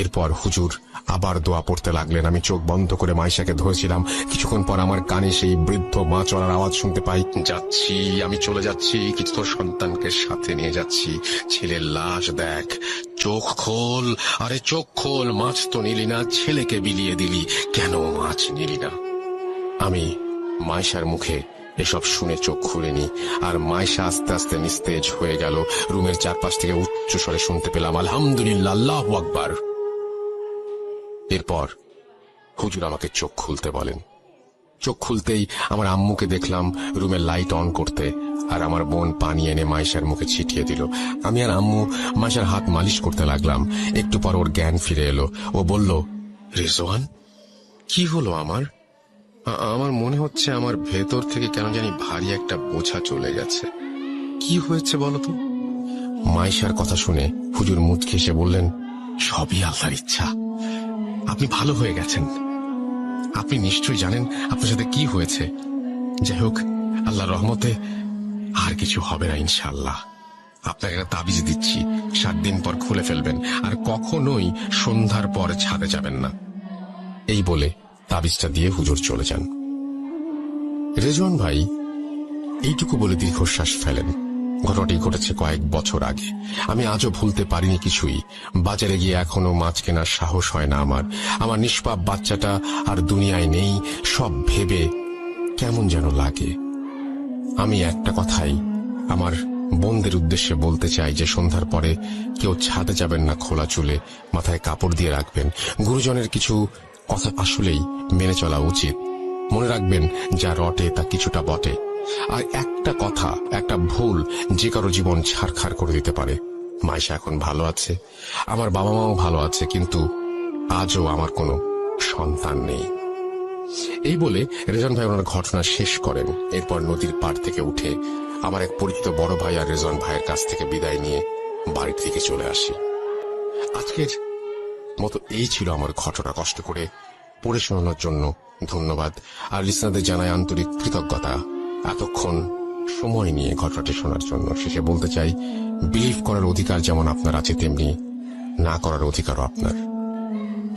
এরপর হুজুর আবার দোয়া পড়তে লাগলেন। আমি চোখ বন্ধ করে মাইশাকে ধরেছিলাম। কিছুক্ষণ পর আমার কানে সেই বৃদ্ধ মা চলার আওয়াজ শুনতে পাই, যাচ্ছি, আমি চলে যাচ্ছি, কিন্তু তোর সন্তানকে সাথে নিয়ে যাচ্ছি। ছেলের লাশ দেখ, চোখ খোল, আরে চোখ খোল, মাছ তো নিলি না, ছেলেকে বিলিয়ে দিলি, কেন মাছ নিলি না? আমি মাইশার মুখে এসব শুনে চোখ খুলিনি, আর মাইশা আস্তে আস্তে নিস্তেজ হয়ে গেল। রুমের চারপাশ থেকে উচ্চ স্বরে শুনতে পেলাম, আলহামদুলিল্লাহ, আল্লাহু আকবার। এরপর হুজুর আমাকে চোখ খুলতে বলেন। চোখ খুলতেই আমার আম্মুকে দেখলাম রুমের লাইট অন করতে, আর আমার বোন পানি এনে মাইশার মুখে ছিটিয়ে দিল। আমি আর আম্মু মাইশার হাত মালিশ করতে লাগলাম। একটু পর ওর জ্ঞান ফিরে এলো। ও বলল, রেজওয়ান, কি হলো আমার? আমার মনে হচ্ছে আমার ভেতর থেকে কেন জানি ভারী একটা বোঝা চলে গেছে। কি হয়েছে বলো তো? মাইশার কথা শুনে হুজুর মুচকি এসে বললেন, সবই আল্লাহর ইচ্ছা। আপনি ভালো হয়ে গেছেন। আপনি নিশ্চয়ই জানেন আপনার সাথে কি হয়েছে। যাই হোক, আল্লাহর রহমতে আর কিছু হবে না ইনশাআল্লাহ। আপনাকে একটা তাবিজ দিচ্ছি, 7 দিন পর খুলে ফেলবেন, আর কখনোই সন্ধ্যার পর ছাদে যাবেন না। এই বলে তাবিজটা দিয়ে হুজুর চলে যান। রেজওয়ান ভাই এইটুকু বলে দীর্ঘশ্বাস ফেলেন। ঘটনাটি ঘটেছে কয়েক বছর আগে। আমি আজও ভুলতে পারিনি কিছুই। বাজারে গিয়ে এখনো মাছ কেনার সাহস হয় না আমার। আমার নিষ্পাপ বাচ্চাটা আর দুনিয়ায় নেই, সব ভেবে কেমন যেন লাগে। আমি একটা কথাই আমার বোনদের উদ্দেশ্যে বলতে চাই যে সন্ধ্যার পরে কেউ ছাদে যাবেন না খোলা চুলে, মাথায় কাপড় দিয়ে রাখবেন। গুরুজনের কিছু কথা আসলেই মেনে চলা উচিত। মনে রাখবেন, যা রটে তা কিছুটা বটে। আর একটা কথা, একটা ভুল যে কারো জীবন ছারখার করে দিতে পারে। মাইশা এখন ভালো আছে, আমার বাবা মাও ভালো আছে, কিন্তু আজও আমার কোনো সন্তান নেই। এই বলে রেজওয়ান ভাই ওনার ঘটনা শেষ করেন। এরপর নদীর পাড় থেকে উঠে আমার এক পরিচিত বড় ভাই আর রেজওয়ান ভাইয়ের কাছ থেকে বিদায় নিয়ে বাড়ির দিকে চলে আসি। আজকের মতো এই ছিল আমার ঘটনা। কষ্ট করে পড়ে শোনানোর জন্য ধন্যবাদ, আর লিসনারদের জানাই আন্তরিক কৃতজ্ঞতা এতক্ষণ সময় নিয়ে ঘটনাটি শোনার জন্য। শেষে বলতে চাই, বিলিভ করার অধিকার যেমন আপনার আছে, তেমনি না করার অধিকারও আপনার।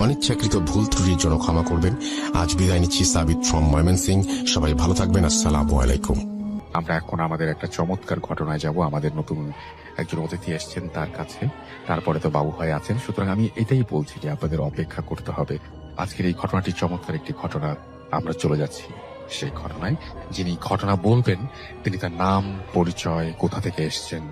অনিচ্ছাকৃত ভুল ত্রুটির জন্য ক্ষমা করবেন। আজ বিদায় নিচ্ছি। সাবিত ফ্রম ময়মনসিংহ। সবাই ভালো থাকবেন। আসসালামু আলাইকুম। আমরা এখন আমাদের একটা চমৎকার ঘটনায় যাব। আমাদের নতুন একজন অতিথি এসছেন তার কাছে, তারপরে তো বাবু ভাই আছেন। সুতরাং আমি এটাই বলছি যে আপনাদের অপেক্ষা করতে হবে। আজকের এই ঘটনাটি চমৎকার একটি ঘটনা। আমরা চলে যাচ্ছি সেই ঘটনায়। যিনি ঘটনা বলবেন তিনি তার নাম, পরিচয়, কোথা থেকে এসছেন,